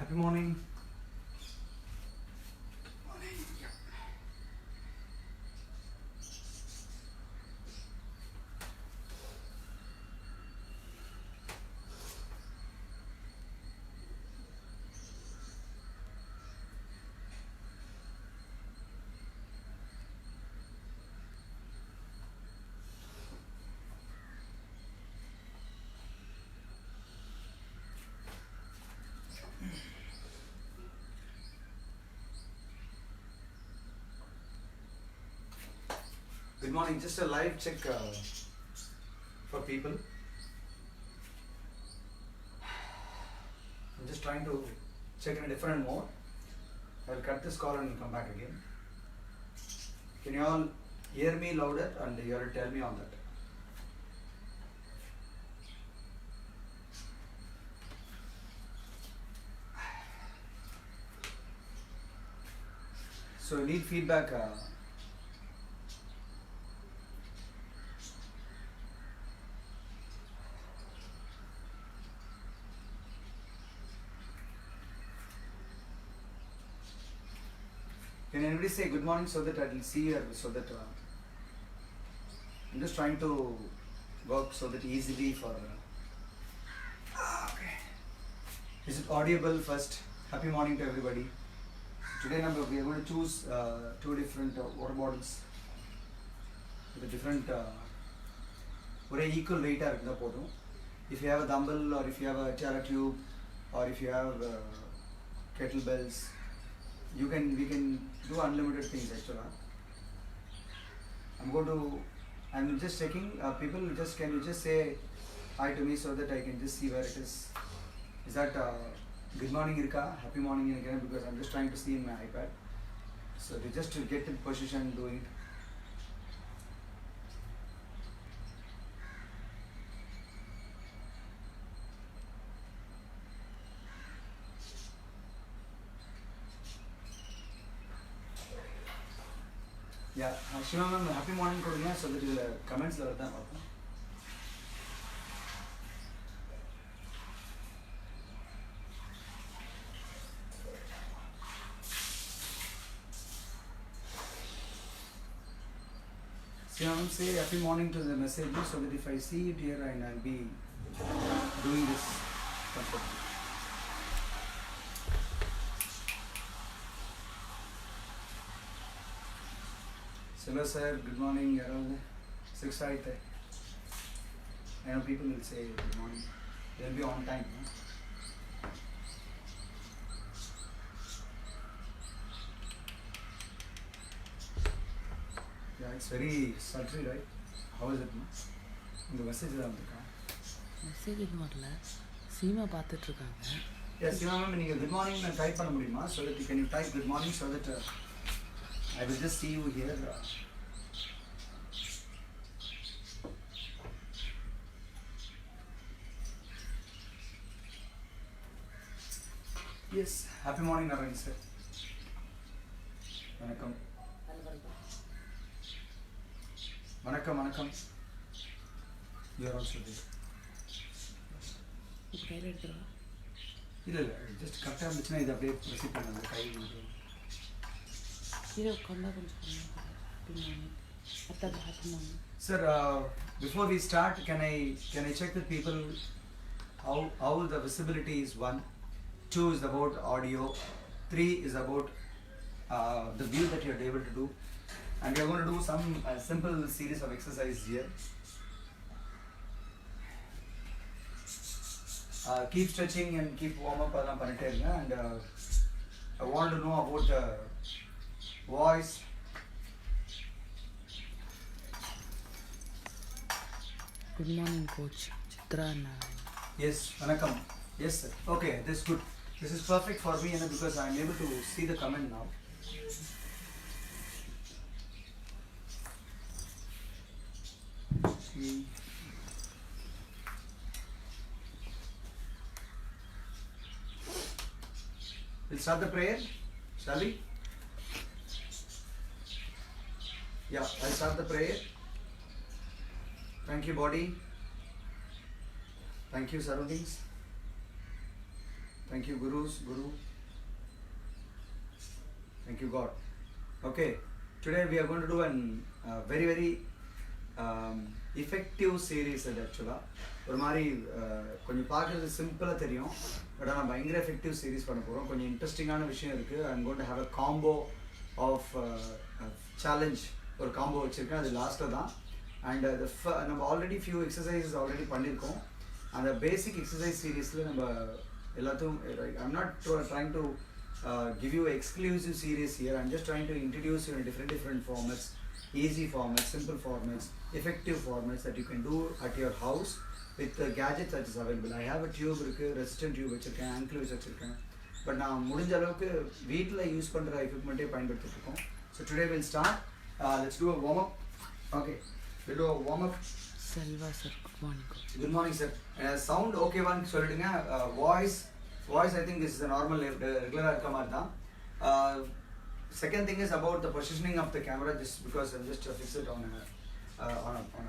Happy morning. Good morning. Just a live check for people. I'm just trying to check in a different mode. I'll cut this call and come back again. Can you all hear me louder and you have to tell me on that? So you need feedback. Can anybody say good morning so that I will see her, so that I'm just trying to work so that easily for okay. Is it audible first? Happy morning to everybody. Today we are going to choose two different water bottles with a different equal weight. If you have a dumbbell, or if you have a Tara tube, or if you have kettlebells, we can do unlimited things actually. I'm just checking people. Can you just say hi to me so that I can just see where it is. Is that good morning Irka, happy morning again, because I'm just trying to see in my iPad. So to get in position, do it. Yeah, Shiva ma'am, happy morning kodunga so that the comments la varudha paapom. Shiva ma'am, say happy morning to the message so that if I see it here and I'll be doing this comfortably. Hello sir, good morning. 6 I know people will say good morning. They'll be on time. No? Yeah, it's very sultry, right? How is it? The message is on the message is not Seema பார்த்துட்டு இருக்காங்க. Yes, Seema ma'am, you good morning type பண்ண முடியுமா? So that you can type good morning so that I will just see you here. Yes, happy morning Narayan sir. Vanakkam. Vanakkam. You are also there. கையில் எடுத்துருவா. இல்லை just கரெக்டாக இருந்துச்சுன்னா இதை அப்படியே proceed பண்ணாங்க கை. Sir, before we start, can I check with people how the visibility is? 1, 2 is about audio, 3 is about the view that you are able to do, and we are going to do some simple series of exercises here. Keep stretching and keep warm up and I want to know about the voice. Good morning coach Chitra Narayan. Yes, vanakkam. Yes sir. Okay, this is good. This is perfect for me because I am able to see the comment now. See. We'll start the prayer, shall we? Yeah, I'll start the prayer. Thank you body. Thank you surroundings. Thank you, Guru. Thank you, God. Okay, today we are going to do an very effective series அது ஆக்சுவலாக ஒரு மாதிரி கொஞ்சம் பார்க்குறது சிம்பிளாக தெரியும், but ஆனால் பயங்கர எஃபெக்டிவ் சீரீஸ் பண்ண போகிறோம். கொஞ்சம் இன்ட்ரெஸ்டிங்கான விஷயம் இருக்குது. I am going to have a combo of challenge, ஒரு காம்போ வச்சுருக்கேன், அது லாஸ்ட்டில் தான். அண்ட் நம்ம ஆல்ரெடி ஃபியூ எக்ஸசைசஸ் ஆல்ரெடி பண்ணியிருக்கோம். அந்த பேசிக் எக்ஸசைஸ் சீரீஸில் நம்ம எல்லாத்தையும் I am not trying to give you exclusive series here. I'm just trying to introduce you in different formats, easy formats, simple formats, effective formats that you can do at your house with the gadgets that is available. I have a tube இருக்கு, resistant tube வச்சிருக்கேன், ankle வச்சிருக்கேன், but நான் முடிஞ்ச அளவுக்கு வீட்டில் use பண்ணுற எக்யூப்மெண்ட்டே பயன்படுத்திட்டு இருக்கோம். So today we'll start. Let's do a warm up. Okay, we'll do a warm up. Selva sir, good morning. Good morning sir. Sound okay வான்னு சொல்லிடுங்க. Voice I think this is a normal regular இருக்க மாதிரி தான். Second thing is about the positioning of the camera, just because I'm just fix it on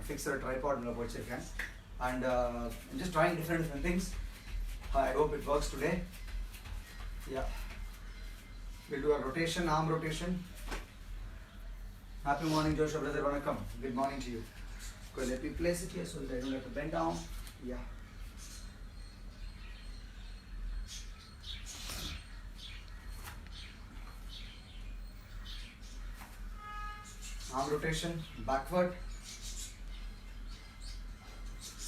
a fixed tripod ல வச்சிருக்கேன். And I'm just trying different things. I hope it works today. Yeah, we'll do a rotation, arm rotation. Happy morning Joshua brother, vanakkam, good morning to you. Okay, let me place it here so that I don't have to bend down. Yeah, arm rotation, backward,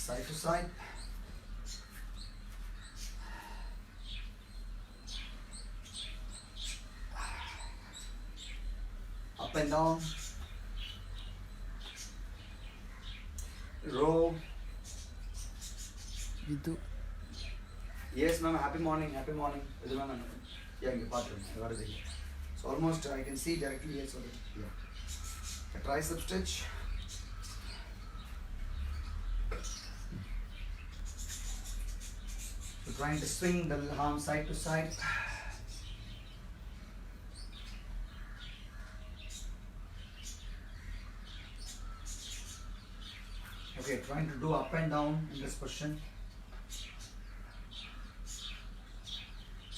side to side, up and down, row. Vidhu. Yes ma'am, happy morning. இது ma'am, yeah, இங்க பாத்துருங்க வருது. So almost I can see directly here, so that, yeah. A tricep stretch. So trying to swing the arm side to side. Okay, trying to do up and down in this position.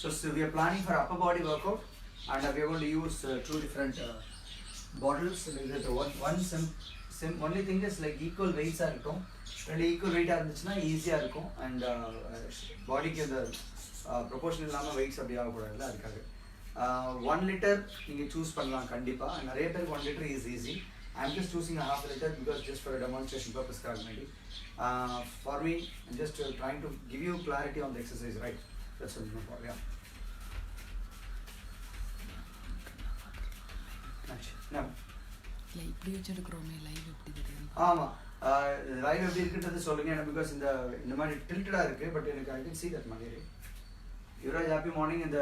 So we are planning for upper body workout, and we are going to use two different bottles. Only thing is like equal weights are இருக்கும், ரெண்டு equal வெயிட்டாக இருந்துச்சுன்னா ஈஸியாக இருக்கும். And பாடிக்கு அந்த proportion இல்லாமல் weights அப்படி ஆகக்கூடாதுல்ல, அதுக்காக 1 liter நீங்கள் சூஸ் பண்ணலாம் கண்டிப்பாக. நிறைய பேருக்கு 1 liter is easy. I'm just choosing a half liter because just for a demonstration purpose maybe. For me, I'm just trying to give you clarity on the exercise, right? That's all. No problem. Yeah. No. இல்லை இப்படி வச்சுருக்குறோமே, live எப்படி தெரியும்? ஆமாம், live எப்படி இருக்குன்றது சொல்லுங்கள். ஏன்னா because இந்த மாதிரி டில்ட்டடாக இருக்குது, பட் எனக்கு ஐ கேன் see that மாதிரி. Yuvraj happy morning. இந்த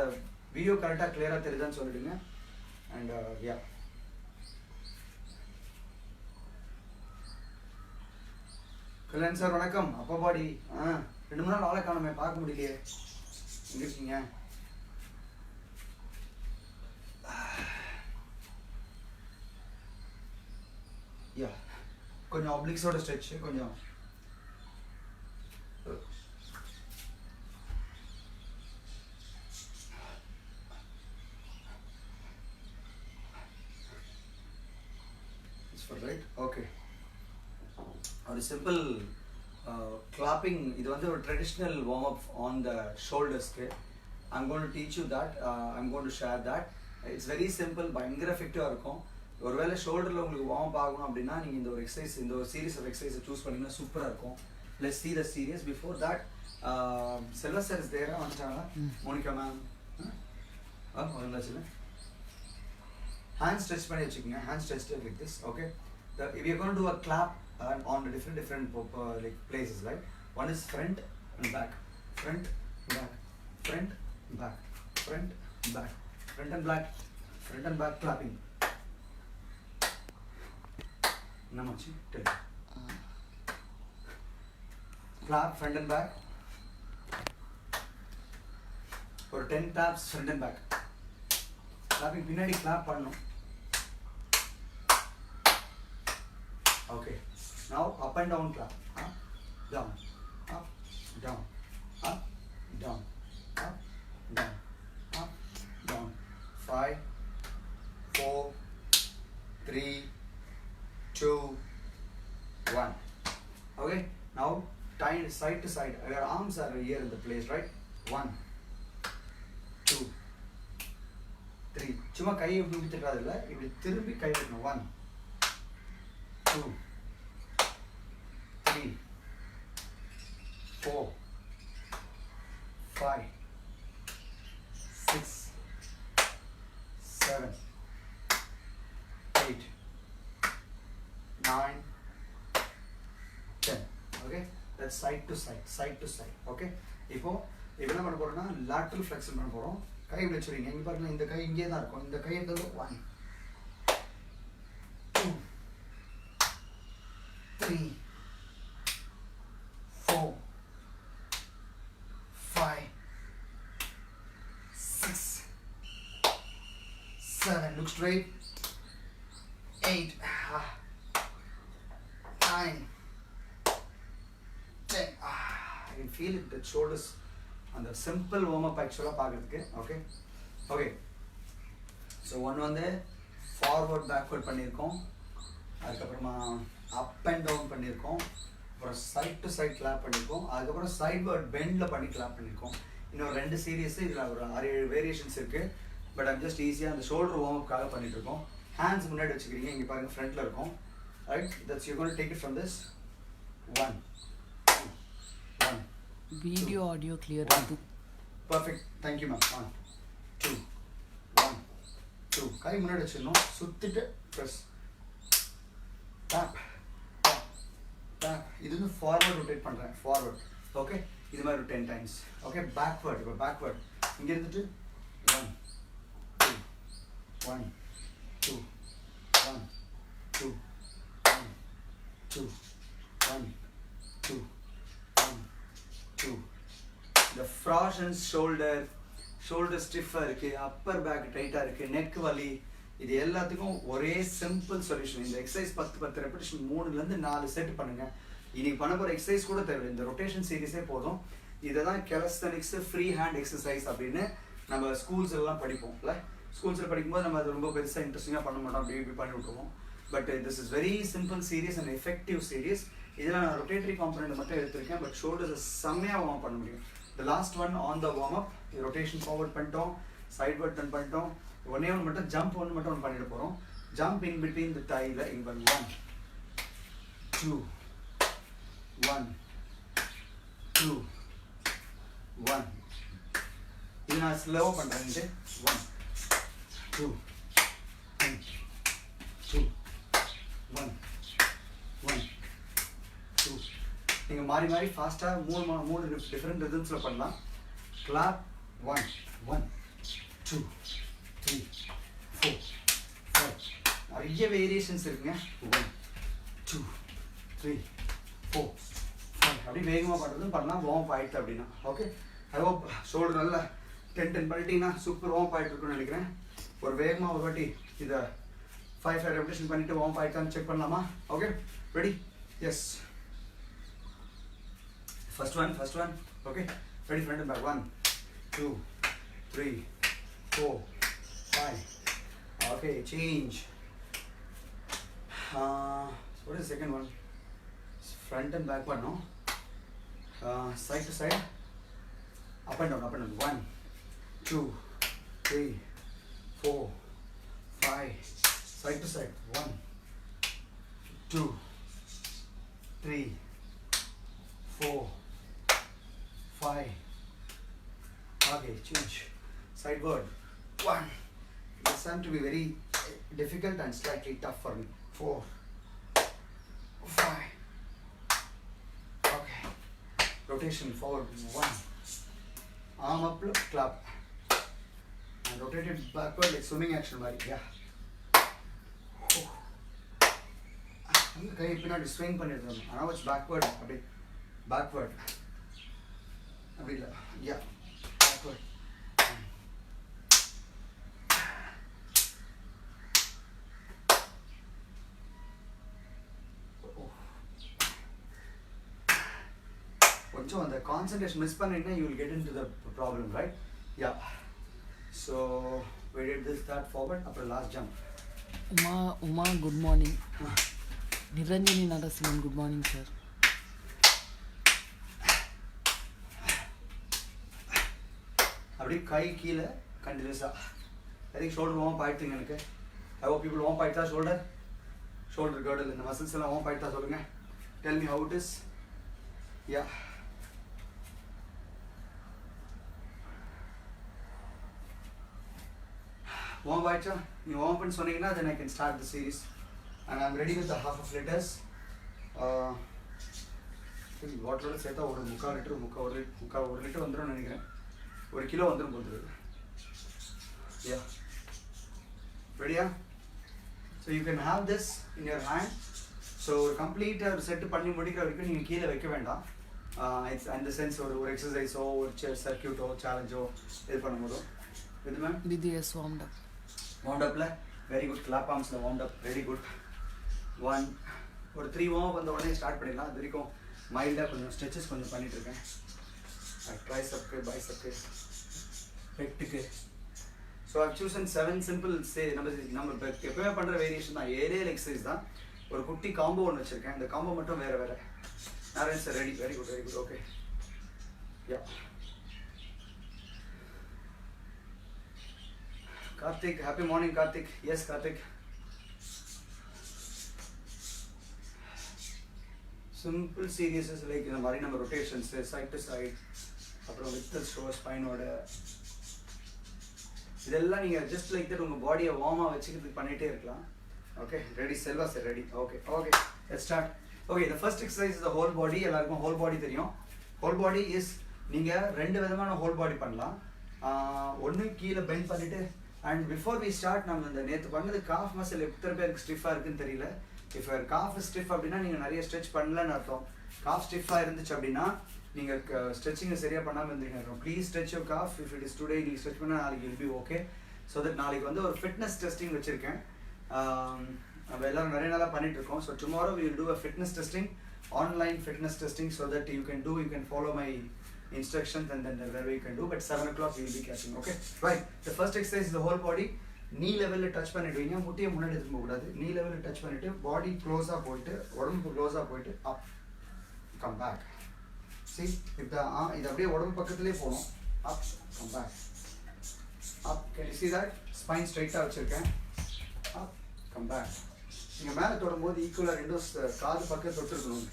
வீடியோ கரெக்டாக கிளியராக தெரியுதான்னு சொல்லிடுங்க. அண்ட் யா, கல்யாண் சார் வணக்கம். அப்பா பாடி 2 3 நாள் ஆளை காணுமே, பார்க்க முடியலையே, எங்கே இருக்கீங்க? யா, கொஞ்சம் ஆப்ளிக்ஸோட ஸ்ட்ரெச், கொஞ்சம் ரைட். ஓகே, ஒரு சிம்பிள் கிளாப்பிங். இது வந்து ஒரு traditional warm up on the ஷோல்டர்ஸ்க்கு. I'm going to teach you that. I'm going to share that. It's very simple, பயங்கர எஃபெக்டிவாக இருக்கும். ஒருவேளை ஷோல்டரில் உங்களுக்கு வார்ம் அப் ஆகணும் அப்படின்னா நீங்கள் இந்த ஒரு எக்ஸசைஸ், இந்த ஒரு சீரீஸ் ஆஃப் எக்ஸசைஸை சூஸ் பண்ணிங்கன்னா சூப்பராக இருக்கும். Let's see the series. Before that, Selva sir is there வந்துட்டாங்களா? மோனிகா மேம் வந்தாச்சுல. ஹேண்ட் ஸ்ட்ரெச் பண்ணி வச்சுக்கோங்க. Hand stretch like this. Okay, we are going to do a clap on the different like places, right? One is front and back, front back, front back, front back, front and back, front and back clapping. Namachi, tell me. Clap front and back. For 10 taps front and back. Clapping பின்னாடி clap பண்ணணும். Okay. Now up and down clap. Up, down, up, down, up, down, up, side to side. Your arms are here in the place, right? 1, 2, 3. சும்மா கையை இப்படி விட்டுக்காது இல்லை, இப்படி திரும்பி கை வைக்கணும். 1, 2, 3, 4, 5, 6, 7, 8, 9, 10. Okay, that's side to side, side to side. Okay, இப்போ என்ன பண்ண போறோம்னா lateral flexion பண்ண போறோம். கை இப்படி வச்சுருங்க. இங்க பாருங்க, இந்த கை இங்கே தான் இருக்கும். இந்த கையை வந்து 1, 2, 3, 4, 5, 6, 7. Look straight. 8, 9, 10. I can feel it, the shoulders. And the simple warm up actually பார்க்கிறதுக்கு. Okay, okay. So one வந்து forward backward பண்ணியிருக்கோம், அதுக்கப்புறமா up and down பண்ணியிருக்கோம், அப்புறம் side to side clap பண்ணியிருக்கோம், அதுக்கப்புறம் sideward bendல பண்ணி clap பண்ணியிருக்கோம். இன்னும் 2 சீரியஸ் இதில் ஒரு 6-7 வேரியேஷன்ஸ் இருக்கு. பட் I'm just ஈஸியாக அந்த ஷோல்டர் வார்ம் அப்காக பண்ணிட்டு இருக்கோம். ஹேண்ட்ஸ் முன்னாடி வச்சுக்கிறீங்க. இங்கே பாருங்க, ஃப்ரண்ட்ல இருக்கும். Right, that's you going to take it from this. 1, 2, 1. Video audio clear இருக்கு. Perfect, thank you ma'am. 1, 2, 1, 2. கை முன்னாடி வச்சிடணும். சுத்திட்டு ப்ரெஸ், டேப், டேப், டேப். இது வந்து ஃபார்வர்ட் ரொட்டேட் பண்ணுறேன். ஃபார்வர்ட். ஓகே, இது மாதிரி ஒரு 10 டைம்ஸ். Okay, backward. இப்போ பேக்வேர்ட் இங்கே இருந்துட்டு 1, 2, 1, 2, 1, 2, 1, 2, 1, 2, 1, 2. The frozen shoulder ஸ்டிஃபாக இருக்குது, அப்பர் பேக் டைட்டாக இருக்குது, நெக் வலி, இது எல்லாத்துக்கும் ஒரே சிம்பிள் சொல்யூஷன். இந்த எக்ஸசைஸ் 10 ரெப்பிடேஷன் 3லேருந்து 4 செட் பண்ணுங்கள். இன்னைக்கு பண்ண போகிற எக்ஸசைஸ் கூட தேவையில்லை, இந்த ரொட்டேஷன் சீரீஸே போதும். இதை தான் கெலஸ்தனிக்ஸ் ஃப்ரீ ஹேண்ட் எக்ஸசைஸ் அப்படின்னு நம்ம ஸ்கூல்ஸ் எல்லாம் படிப்போம் இல்லை. ஸ்கூல்ஸில் படிக்கும்போது நம்ம அது ரொம்ப பெருசாக இன்ட்ரெஸ்டிங்காக பண்ண மாட்டோம், அப்படி இப்படி பண்ணி விட்டுருவோம். But this is very simple series and effective series. இதில் நான் ரொட்டேட்டரி காம்பனண்ட் மட்டும் எடுத்திருக்கேன், பட் ஷோல்டர்ஸ் செம்மையாக வார்ம் பண்ண முடியும். The last one on the warm up, rotation forward பண்ணிட்டோம், sideward turn பண்ணிட்டோம். ஒன்னே ஒன்று மட்டும் ஜம்ப் மட்டும் பண்ணிட்டு போகிறோம். Jump in between the thigh. 1, 2, 1, 2, 1. இது நான் ஸ்லோவாக பண்ணுறேன். 1, 2, 2, 1, 1, 2. நீங்கள் மாறி மாறி ஃபாஸ்ட்டாக 3 டிஃப்ரெண்ட் ரிதம்ஸில் பண்ணலாம். கிளாப். 1, 1, 2, 3, 4, 5. நிறைய வேரியேஷன்ஸ் இருக்குங்க. 1, 2, 3, 4, 5. அப்படி வேகமாக பண்ணுறதும் பண்ணலாம், வார்ம் அப் ஆகிடுது அப்படின்னா. ஓகே, ஐ ஹோப் ஷோல்டர் நல்லா 10 பண்ணிட்டீங்கன்னா சூப்பர் வார்ம் அப் ஆகிட்டு இருக்குன்னு நினைக்கிறேன். ஒரு வேகமாக ஒரு வாட்டி இதை 5 ரெப்பிடேஷன் பண்ணிவிட்டு வார்ம் அப் ஆகிட்டான்னு செக் பண்ணலாமா? Okay, ready? Yes. First one. Okay, ready, front and back. 1, 2, 3, 4, 5. Okay, change. What is the second one? It's front and back one, no? Side to side. Up and down. 1, 2, 3, 4, 5. Side to side. 1, 2, 3, 4, 5. Okay, change. Sideward. 1. This time to be very difficult and slightly tough for me. 4, 5. Okay. Rotation forward. 1. Arm up, clap. And rotate it backward like swimming action. Yeah. அந்த கை பின்னாடி swing பண்ணிடுறோம். ஆனால் வச்சு backward. அப்படி backward. அப்படி இல்லை. யா, backward. கொஞ்சம் அந்த கான்சன்ட்ரேஷன் மிஸ் பண்ணிட்டா you will get into the problem, right? Yeah. So we did this, that forward, அப்புறம் last jump. Uma good morning. Niranjani Narasimhan good morning sir. அப்படியே கை கீழே கண்டினியூஸாக. ஐ திங்க் ஷோல்டர் வார்ம் ஆயிடுத்துங்க எனக்கு. ஐ ஹோப் பீப்புள் வார்ம் ஆயிட்டா shoulder girdle இந்த muscles எல்லாம் warm ஆயிட்டா சொல்லுங்கள். Tell me how it is. Yeah warm ஆயிடுச்சா? நீங்கள் வார்ம் பண்ணி சொன்னீங்கன்னா then I can start the series and I'm ready with the half of liters. வாட்டரோட சேர்த்தா ஒரு 1 லிட்டர் வந்துடும் நினைக்கிறேன். 1 கிலோ வந்துடும் போகுது. யா ரெடியா? So you can have this in your hand. So ஒரு கம்ப்ளீட்டாக ஒரு செட்டு பண்ணி முடிக்கிற வரைக்கும் நீங்கள் கீழே வைக்க வேண்டாம். இட்ஸ் அந்த சென்ஸ் ஒரு எக்ஸசைஸோ ஒரு சர்க்கியூட்டோ சேலஞ்சோ இது பண்ணும்போதோ இது ma'am BDS warmed up. Warm அப்பில் வெரி குட். கிளாப் ஆர்ம்ஸில் வார்ம் அப் வெரி குட். 1 ஒரு 3 வார்ம் வந்த உடனே ஸ்டார்ட் பண்ணிடலாம். அது வரைக்கும் மைல்டாக கொஞ்சம் ஸ்ட்ரெச்சஸ் கொஞ்சம் பண்ணிகிட்ருக்கேன். ட்ரைசப்க்கு பைசப்க்கு பெட்டுக்கு. ஸோ I've chosen 7 simple நம்ம எப்பவுமே பண்ணுற வேரியேஷன் தான், ஏரியல் எக்ஸசைஸ் தான். ஒரு குட்டி காம்போ ஒன்று வச்சுருக்கேன். இந்த காம்போ மட்டும் வேறு Narayan sir ready. Very good okay. Yeah Karthik, happy morning Karthik. Yes Karthik. Simple series like இந்த மாதிரி நம்ம ரொட்டேஷன்ஸு சைட் டு சைட், அப்புறம் வித் ஷோ ஸ்பைனோட இதெல்லாம் நீங்கள் ஜஸ்ட் லைக் தட் உங்கள் பாடியை வார்மாக வச்சுக்கிறதுக்கு பண்ணிகிட்டே இருக்கலாம். Okay ready Selva sir ready. Okay let's start. Okay the first exercise is the whole body. எல்லாருக்கும் whole body தெரியும். whole body is நீங்கள் 2 விதமான whole body பண்ணலாம். ஒன்று கீழே பெண்ட் பண்ணிவிட்டு அண்ட் பிஃபோர் வி ஸ்டார்ட் நம்ம இந்த நேற்று பண்ணது காஃப் மசில் எத்தனை பேருக்கு ஸ்டிஃபாக இருக்குன்னு தெரியல. இஃப் யுவர் காஃப் ஸ்டிஃப் அப்படின்னா நீங்கள் நிறைய ஸ்ட்ரெச் பண்ணலன்னு அர்த்தம். காஃப் ஸ்டிஃபாக இருந்துச்சு அப்படின்னா நீங்கள் ஸ்ட்ரெச்சிங்கை சரியாக பண்ணாமல் இருந்தீங்க. Please stretch your calf. If it is today நீங்கள் ஸ்ட்ரெச் பண்ணால் நாளைக்கு will be okay. So that நாளைக்கு வந்து ஒரு ஃபிட்னஸ் டெஸ்டிங் வச்சுருக்கேன். நம்ம எல்லோரும் நிறைய நாளாக பண்ணிகிட்ருக்கோம். So tomorrow we will do a fitness testing, online fitness testing, so that you can follow my instructions and then wherever you can do, but 7 o'clock we will be catching. Okay, right. The first exercise is the whole body. knee level touch பண்ணிடுவீங்க. முட்டியை முன்னாடி எடுத்து போக கூடாது. knee level touch பண்ணிட்டு body close ஆ போயிட்டு உடம்பு close ஆ போயிட்டு up come back. see if the இது அப்படியே உடம்பு பக்கத்திலே போணும். up come back up. Can you see that? spine straight ஆ வச்சிருக்கேன். up come back. நீங்க மேல தொடும்போது ஈக்குவலா ரெண்டும் காது பக்கத்துல தொட்டுறணும்.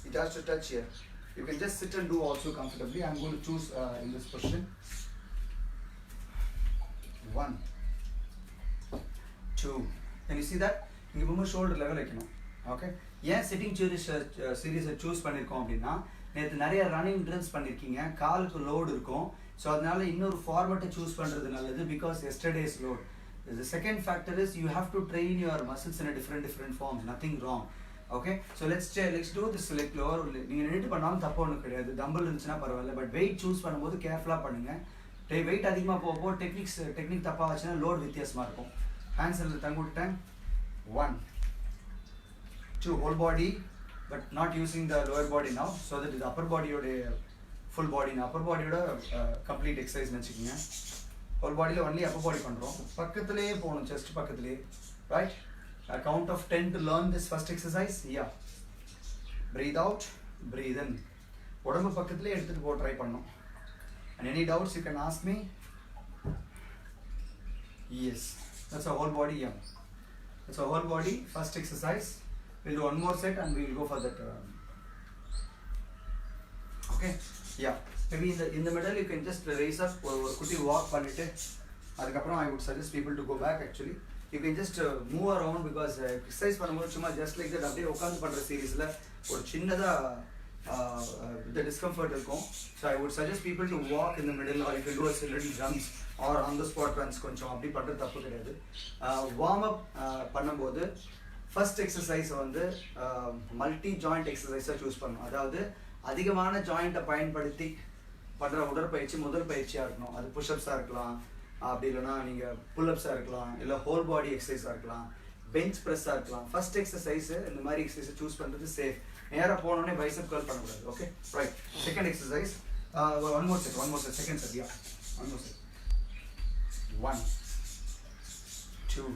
it has to touch here. You can just sit and do also comfortably. I'm going to choose in this position. 1 2. Can you see that? You move shoulder level வைக்கணும். Okay. ஏன் sitting சீரிஸை choose பண்ணியிருக்கோம் அப்படின்னா நேற்று நிறைய running drills பண்ணியிருக்கீங்க, காலுக்கு load இருக்கும். So அதனால இன்னொரு ஃபார்மட்டை சூஸ் பண்ணுறது நல்லது. Because yesterday's load. The second factor is you have to train your muscles in a different forms. Nothing wrong. Okay. So let's do this leg lower. நீங்கள் நின்று பண்ணாலும் தப்பு ஒன்றும் கிடையாது. டம்பிள் இருந்துச்சுன்னா பரவாயில்ல. பட் வெயிட் சூஸ் பண்ணும்போது கேர்ஃபுல்லாக பண்ணுங்கள். வெயிட் அதிகமாக போக டெக்னிக் தப்பாக வச்சுன்னா லோட் வித்தியாசமாக இருக்கும். ஹேண்ட்ஸ் எல்லாம் தங்க விட்டேன். 1 2 whole body but not using the lower body now, so that இது upper bodyயோட full body. upper bodyயோட complete exercise வச்சுக்கோங்க. whole bodyயில் only upper body பண்ணுறோம். பக்கத்துலேயே போகணும், chest பக்கத்துலேயே. right? A count of 10 to learn this first exercise. Yeah. Breathe out, breathe in. உடம்பு பக்கத்திலே எடுத்துட்டு போ ட்ரை பண்ணோம். And any doubts you can ask me. Yes. That's a whole body. Yeah. That's a whole body first exercise. We'll do one more set and we will go for that. Okay. Yeah. Maybe in the middle you can just raise up or குட்டி walk பண்ணிட்டு அதுக்கப்புறம் I would suggest people to go back actually. You can just move around because exercise பண்ணும்போது சும்மா just like that அப்படியே உட்காந்து பண்ணுற சீரீஸில் ஒரு சின்னதாக the discomfort இருக்கும். So I would suggest people to walk in the middle or you can do a little jumps or on the spot runs. கொஞ்சம் அப்படி பண்ணுறது தப்பு கிடையாது. வார்ம் அப் பண்ணும்போது ஃபர்ஸ்ட் எக்ஸசைஸை வந்து மல்டி ஜாயிண்ட் எக்ஸசைஸாக சூஸ் பண்ணணும். அதாவது அதிகமான ஜாயிண்ட்டை பயன்படுத்தி பண்ணுற உடற்பயிற்சி முதல் பயிற்சியாக இருக்கணும். அது புஷ்அப்ஸாக இருக்கலாம், அப்படி இல்லைனா நீங்கள் புல்அப்ஸாக இருக்கலாம், இல்லை ஹோல் பாடி எக்ஸசைஸாக இருக்கலாம், பெஞ்ச் ப்ரெஸ்ஸாக இருக்கலாம். ஃபர்ஸ்ட் எக்ஸசைஸு இந்த மாதிரி எக்ஸசைஸை சூஸ் பண்ணுறது சேஃப். நேராக போனோடனே பைசப் கர்ல் பண்ணக்கூடாது. Okay right. Second exercise. One more set. Second set. Yeah one more set. 1 2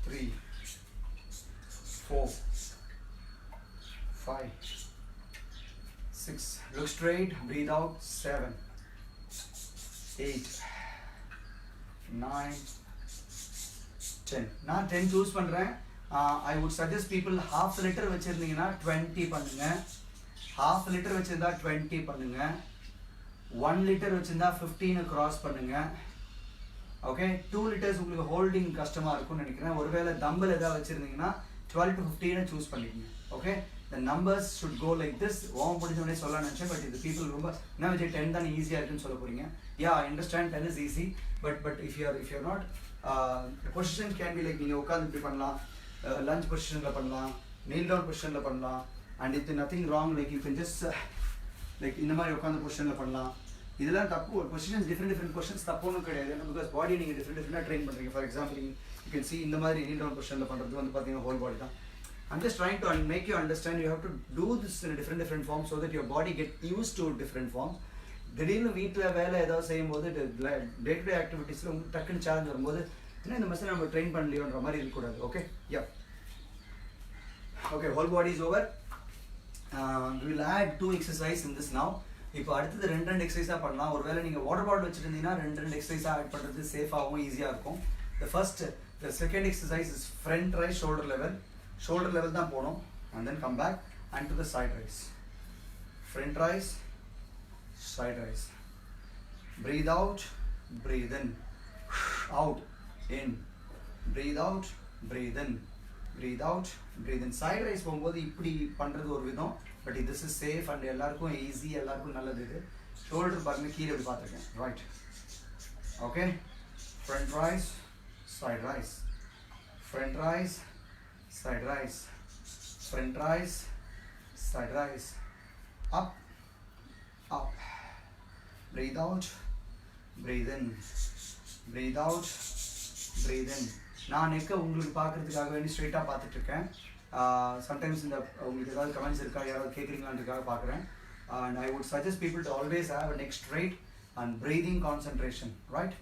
3 4 5 6. Look straight, breathe out. 7 8 9 10 நான் 10 சூஸ் பண்றேன். I would suggest people half liter வச்சிருந்தீங்கன்னா 20 பண்ணுங்க, half liter வச்சிருந்தா 20 பண்ணுங்க, 1 liter வச்சிருந்தா 15 cross பண்ணுங்க. ஓகே 2 liters உங்களுக்கு ஹோல்டிங் கஷ்டமா இருக்கும்னு நினைக்கிறேன். ஒருவேளை தம்பிள் ஏதாவது வச்சிருந்தீங்கன்னா 12 to 15 சூஸ் பண்ணிக்கங்க. Okay the numbers should go like this. Warm முடிஞ்ச உடனே சொல்ல நினைச்சேன், பட் இது people ரொம்ப என்ன வச்சு 10 தான் ஈஸியா இருக்குன்னு சொல்ல போறீங்க. Yeah, I understand 10 is easy, but if you're not the position can be like நீங்க உட்கார்ந்து இப்படி பண்ணலாம், lunch positionல பண்ணலாம், kneel down positionல பண்ணலாம், and it's nothing wrong, like you can just like இந்த மாதிரி உட்கார்ந்து positionல பண்ணலாம். இதெல்லாம் தப்பு. ஒரு பொசிஷன்ஸ் டிஃப்ரெண்ட் பொசிஷன்ஸ் தப்புன்னு கிடையாது. பிகாஸ் பாடி நீங்கள் டிஃப்ரெண்டாக ட்ரெயின் பண்ணுறீங்க. For example you can see இந்த மாதிரி நீல் டவுன் பொசிஷனில் பண்ணுறது வந்து பார்த்தீங்கன்னா ஹோல் பாடி தான். I'm just trying to make you understand you have to do this in a different forms so that your body get used to different forms. திடீர்னு வீட்டில் வேலை ஏதாவது செய்யும்போது டே டு டே ஆக்டிவிட்டீஸில் உங்களுக்கு டக்குன்னு சேலஞ்ச் வரும்போது ஏன்னா இந்த மசில் நம்ம ட்ரெயின் பண்ணலையோன்ற மாதிரி இருக்கக்கூடாது. Okay yeah okay whole body is over. We will add 2 exercise in this now. இப்போ அடுத்தது 2 எக்ஸசைஸாக பண்ணலாம். ஒருவேளை நீங்கள் வாட்டர் பாட்டில் வச்சுருந்தீங்கன்னா 2 எக்ஸசைஸாக ஆட் பண்ணுறது சேஃபாகவும் ஈஸியாக இருக்கும். The second exercise is front rise shoulder level தான் போகணும். And then come back and to the side rise. Front rise, side rise. Breathe out, breathe in. Out, in. Breathe out, breathe in. Breathe out, breathe in. Side rise போகும்போது இப்படி பண்ணுறது ஒரு விதம், but this is safe and எல்லாருக்கும் easy, எல்லாருக்கும் நல்லது. இது shoulder பாருங்க கீழே எப்படி பார்த்துருக்கேன். Right okay front rice side rise, front rise, side rise, front rise, side rise, up, up, breathe out, breathe in, breathe out, breathe in. நான் நெக்கை உங்களுக்கு பார்க்குறதுக்காக வேண்டி ஸ்ட்ரெயிட்டாக பார்த்துட்ருக்கேன். சம்டைம்ஸ் இந்த உங்களுக்கு ஏதாவது கமெண்ட்ஸ் இருக்கா, யாராவது கேட்குறீங்களான்றதுக்காக பார்க்குறேன். And I would suggest people to always have a neck straight and breathing concentration, right?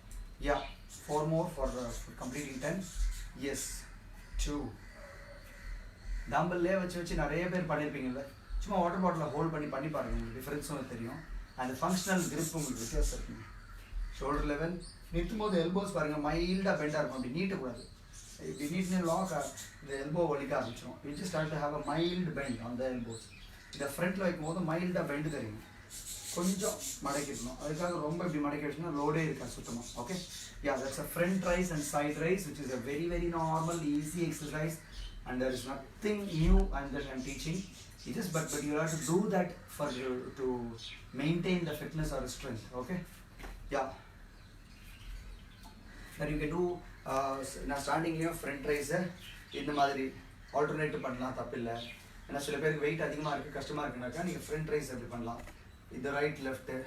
Yeah, 4 more for completing 10. Yes, 2. டம்பிள்லே வச்சு நிறைய பேர் பண்ணியிருப்பீங்கல்ல. சும்மா வாட்டர் பாட்டில் ஹோல்ட் பண்ணி பாருங்கள், உங்களுக்கு டிஃப்ரென்ஸும் தெரியும். அந்த ஃபங்க்ஷனல் கிரிப் உங்களுக்கு வித்தியாசம் இருக்குங்க. ஷோல்டர் லெவல் நிறுத்தும் போது எல்போஸ் பாருங்கள் மைல்டாக பெண்டாக இருக்கும். அப்படி நீட்டக்கூடாது. இப்படி நீட்னு லாக் இந்த எல்போ வலிக்க ஆரம்பிச்சிடும். You just start to have a mild bend on the elbows. இந்த ஃப்ரண்ட்டில் வைக்கும் போது மைல்டாக பெண்டு தெரியும். கொஞ்சம் மடக்கிடணும். அதுக்காக ரொம்ப இப்படி மடக்கி வச்சுன்னா லோடே இருக்காது சுத்தமாக. Okay ya that's a front raise and side raise which is a very very normal easy exercise and there is nothing new and that I am teaching. It is but you have to do that for you to maintain the fitness or strength. Okay yeah that you can do நான் ஸ்டார்டிங்லேயும் front ரைஸை இந்த மாதிரி alternate பண்ணலாம், தப்பில்லை. ஏன்னா சில பேருக்கு wait அதிகமாக இருக்குது, கஷ்டமாக இருக்குனாக்கா நீங்கள் ஃப்ரண்ட் ரைஸ் எப்படி பண்ணலாம். இது ரைட் லெஃப்ட்டு,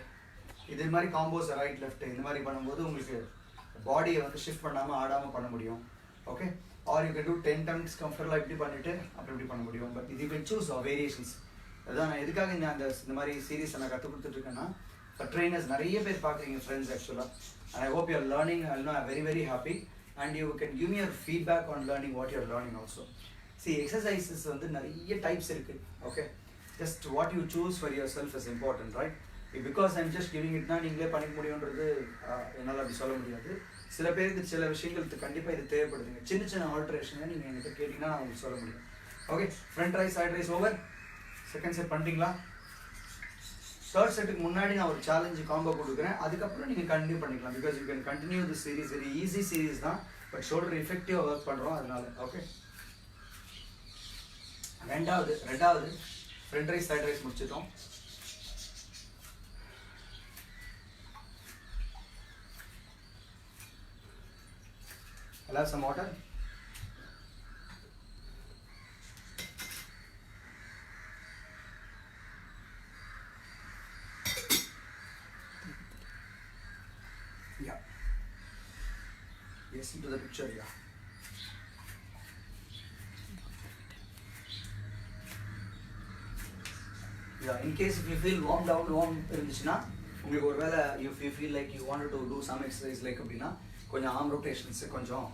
இது மாதிரி காம்போஸ் ரைட் லெஃப்ட்டு இந்த மாதிரி பண்ணும்போது உங்களுக்கு பாடியை வந்து ஷிஃப்ட் பண்ணாமல் ஆடாமல் பண்ண முடியும். Okay are you can two 10 times கம்ஃபர்டபுளாக இப்படி பண்ணிவிட்டு அப்புறம் இப்படி பண்ண முடியும். பட் இது வில் சூஸ் வேரியேஷன்ஸ். அதுதான் நான் எதுக்காக இந்த மாதிரி சீரீஸை நான் கற்றுக் கொடுத்துட்ருக்கேன்னா, இப்போ ட்ரெயினர்ஸ் நிறைய பேர் பார்க்குறீங்க ஃப்ரெண்ட்ஸ் ஆக்சுவலாக. And I hope you are learning. I know I very very happy and you can give me your feedback on learning what you are learning also. See exercises வந்து நிறைய டைப்ஸ் இருக்கு. Okay just what you choose for yourself is important, right? Because I'm just giving it நான் நீங்களே பண்ணிக்க முடியும்ன்றது என்னால் அப்படி சொல்ல முடியாது. சில பேருக்கு சில விஷயங்களுக்கு கண்டிப்பாக இது தேவைப்படுதுங்க. சின்ன ஆல்ட்ரேஷனை நீங்கள் என்கிட்ட கேட்டிங்கன்னா நான் உங்களுக்கு சொல்ல முடியும். Okay front raise side raise over. Second set பண்ணிட்டீங்களா? தேர்ட் செட்டுக்கு முன்னாடி நான் ஒரு சேலஞ்சு காம்போ கொடுக்குறேன். அதுக்கப்புறம் நீங்கள் கண்டினியூ பண்ணிக்கலாம். Because you can continue the series. Very easy series தான், பட் ஷோல்டர் எஃபெக்டிவாக ஒர்க் பண்ணுறோம் அதனால. ஓகே ரெண்டாவது ஃப்ரண்ட் ரைஸ் சைட் ரைஸ் முடிச்சிட்டோம். I'll have some water. Yeah. Yes, into the picture, yeah. Yeah, in case if you feel warm இருந்துச்சுன்னா உங்களுக்கு ஒரு வேளை you feel like you wanted to do some exercise like அப்படின்னா கொஞ்சம் arm rotations கொஞ்சம்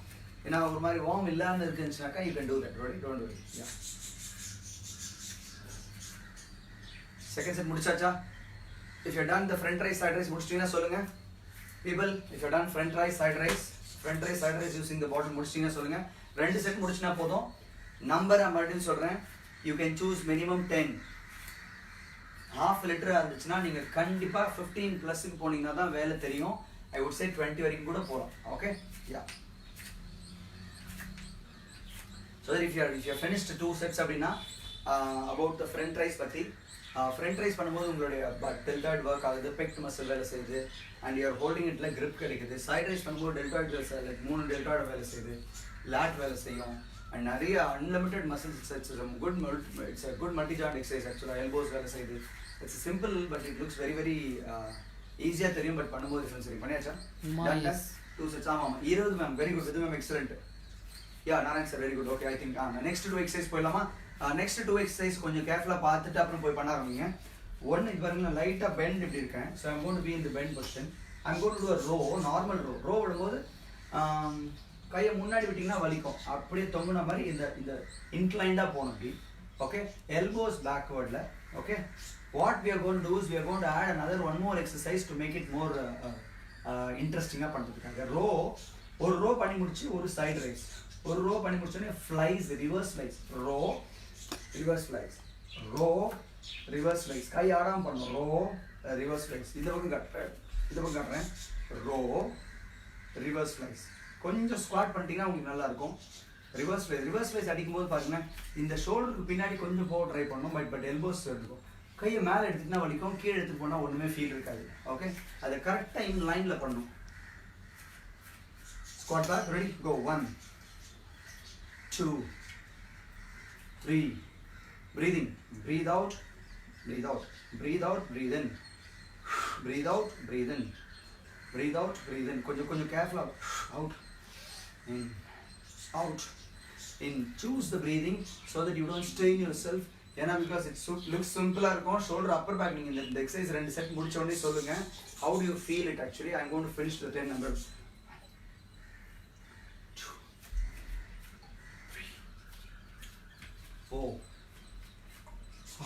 ஏன்னா ஒரு மாதிரி வார்ம் இல்லாமல் இருக்குச்சுனாக்கா you can do that. Right don't worry. Yeah second set முடிச்சாச்சா? If you done the front raise side raise முடிச்சிட்டீங்கன்னா சொல்லுங்கள். people if you done front raise side raise using the bottle முடிச்சிங்க சொல்லுங்க ரெண்டு செட் முடிச்சினா போதும் number மறுபடியும் சொல்றேன் you can choose minimum 10 half liter இருந்துச்சுனா நீங்க கண்டிப்பா 15 plus க்கு போனீங்கன்னா தான் வேலை தெரியும் I would say 20 வரைக்கும் கூட போலாம் okay yeah so that if you are finished two sets அப்படினா about the front raise பத்தி front raise பண்ணும்போது உங்களுடைய deltoid work ஆகுது pec muscle வேலை செய்யுது and you are holding it like grip கிடைக்குது side raise பண்ணும்போது deltoid like மூணு deltoid வேலை செய்யுது lat வேலை செய்யும் and நிறைய unlimited muscles it's a good multi joint exercise actually elbows வேலை செய்யுது it's simple but it looks very very easier தெரியும் but பண்ணும்போது difference இருக்கு பண்ணியாச்சா done two sets ஆமா 20 ma'am very good இது ma'am excellent yeah Narayan sir very good okay I think next two exercise போயிடலாமா next two exercise கொஞ்சம் கேர்ஃபுல்லா பார்த்துட்டு அப்புறம் போய் பண்ண ஆரம்பிங்க ஒன்னு இது பாருங்க லைட்டா bend இப்படி இருக்கேன் so I'm going to be in the bend position I'm going to do a row normal row விடும்போது கையை முன்னாடி விட்டீங்கன்னா வலிக்கும் அப்படியே தொங்குன மாதிரி இந்த இன்க்ளைண்டா போணும் அப்படி okay elbows backwardல okay what we are going to do is we are going to add another one more exercise to make it more interesting பண்றதுக்காக row ஒரு row பண்ணி முடிச்சு ஒரு side raise ஒரு row பண்ணி முடிச்சோனே flies reverse flies row reverse flies row reverse flies கை ஆடாம பண்ணணும் row reverse flies இந்த பக்கம் காட்டுறேன் row reverse flies கொஞ்சம் ஸ்குவாட் பண்ணிட்டீங்கன்னா உங்களுக்கு நல்லா இருக்கும் ரிவர்ஸ் ஃப்ளைஸ் அடிக்கும்போது பாருங்க இந்த ஷோல்டருக்கு பின்னாடி கொஞ்சம் போக ட்ரை பண்ணணும் பட் எல்போஸ் இருக்கும் கையை மேலே எடுத்துட்டுனா வலிக்கும் கீழே எடுத்துட்டு போனால் ஒன்றுமே ஃபீல் இருக்காது ஓகே அதை கரெக்டாக இன் லைனில் பண்ணணும் squad bag ready go 1 2 3 breathing breathe out breathe out breathe out breathe in breathe out breathe in breathe out breathe in கொஞ்சம் கேர்ஃபுல்லா out in out in choose the breathing so that you don't strain yourself ஏன்னா because it looks simple இருக்கும் shoulder upper back நீங்க இந்த exercise ரெண்டு set முடிச்ச உடனே சொல்லுங்க how do you feel it actually I'm going to finish the 10 number 2 3 4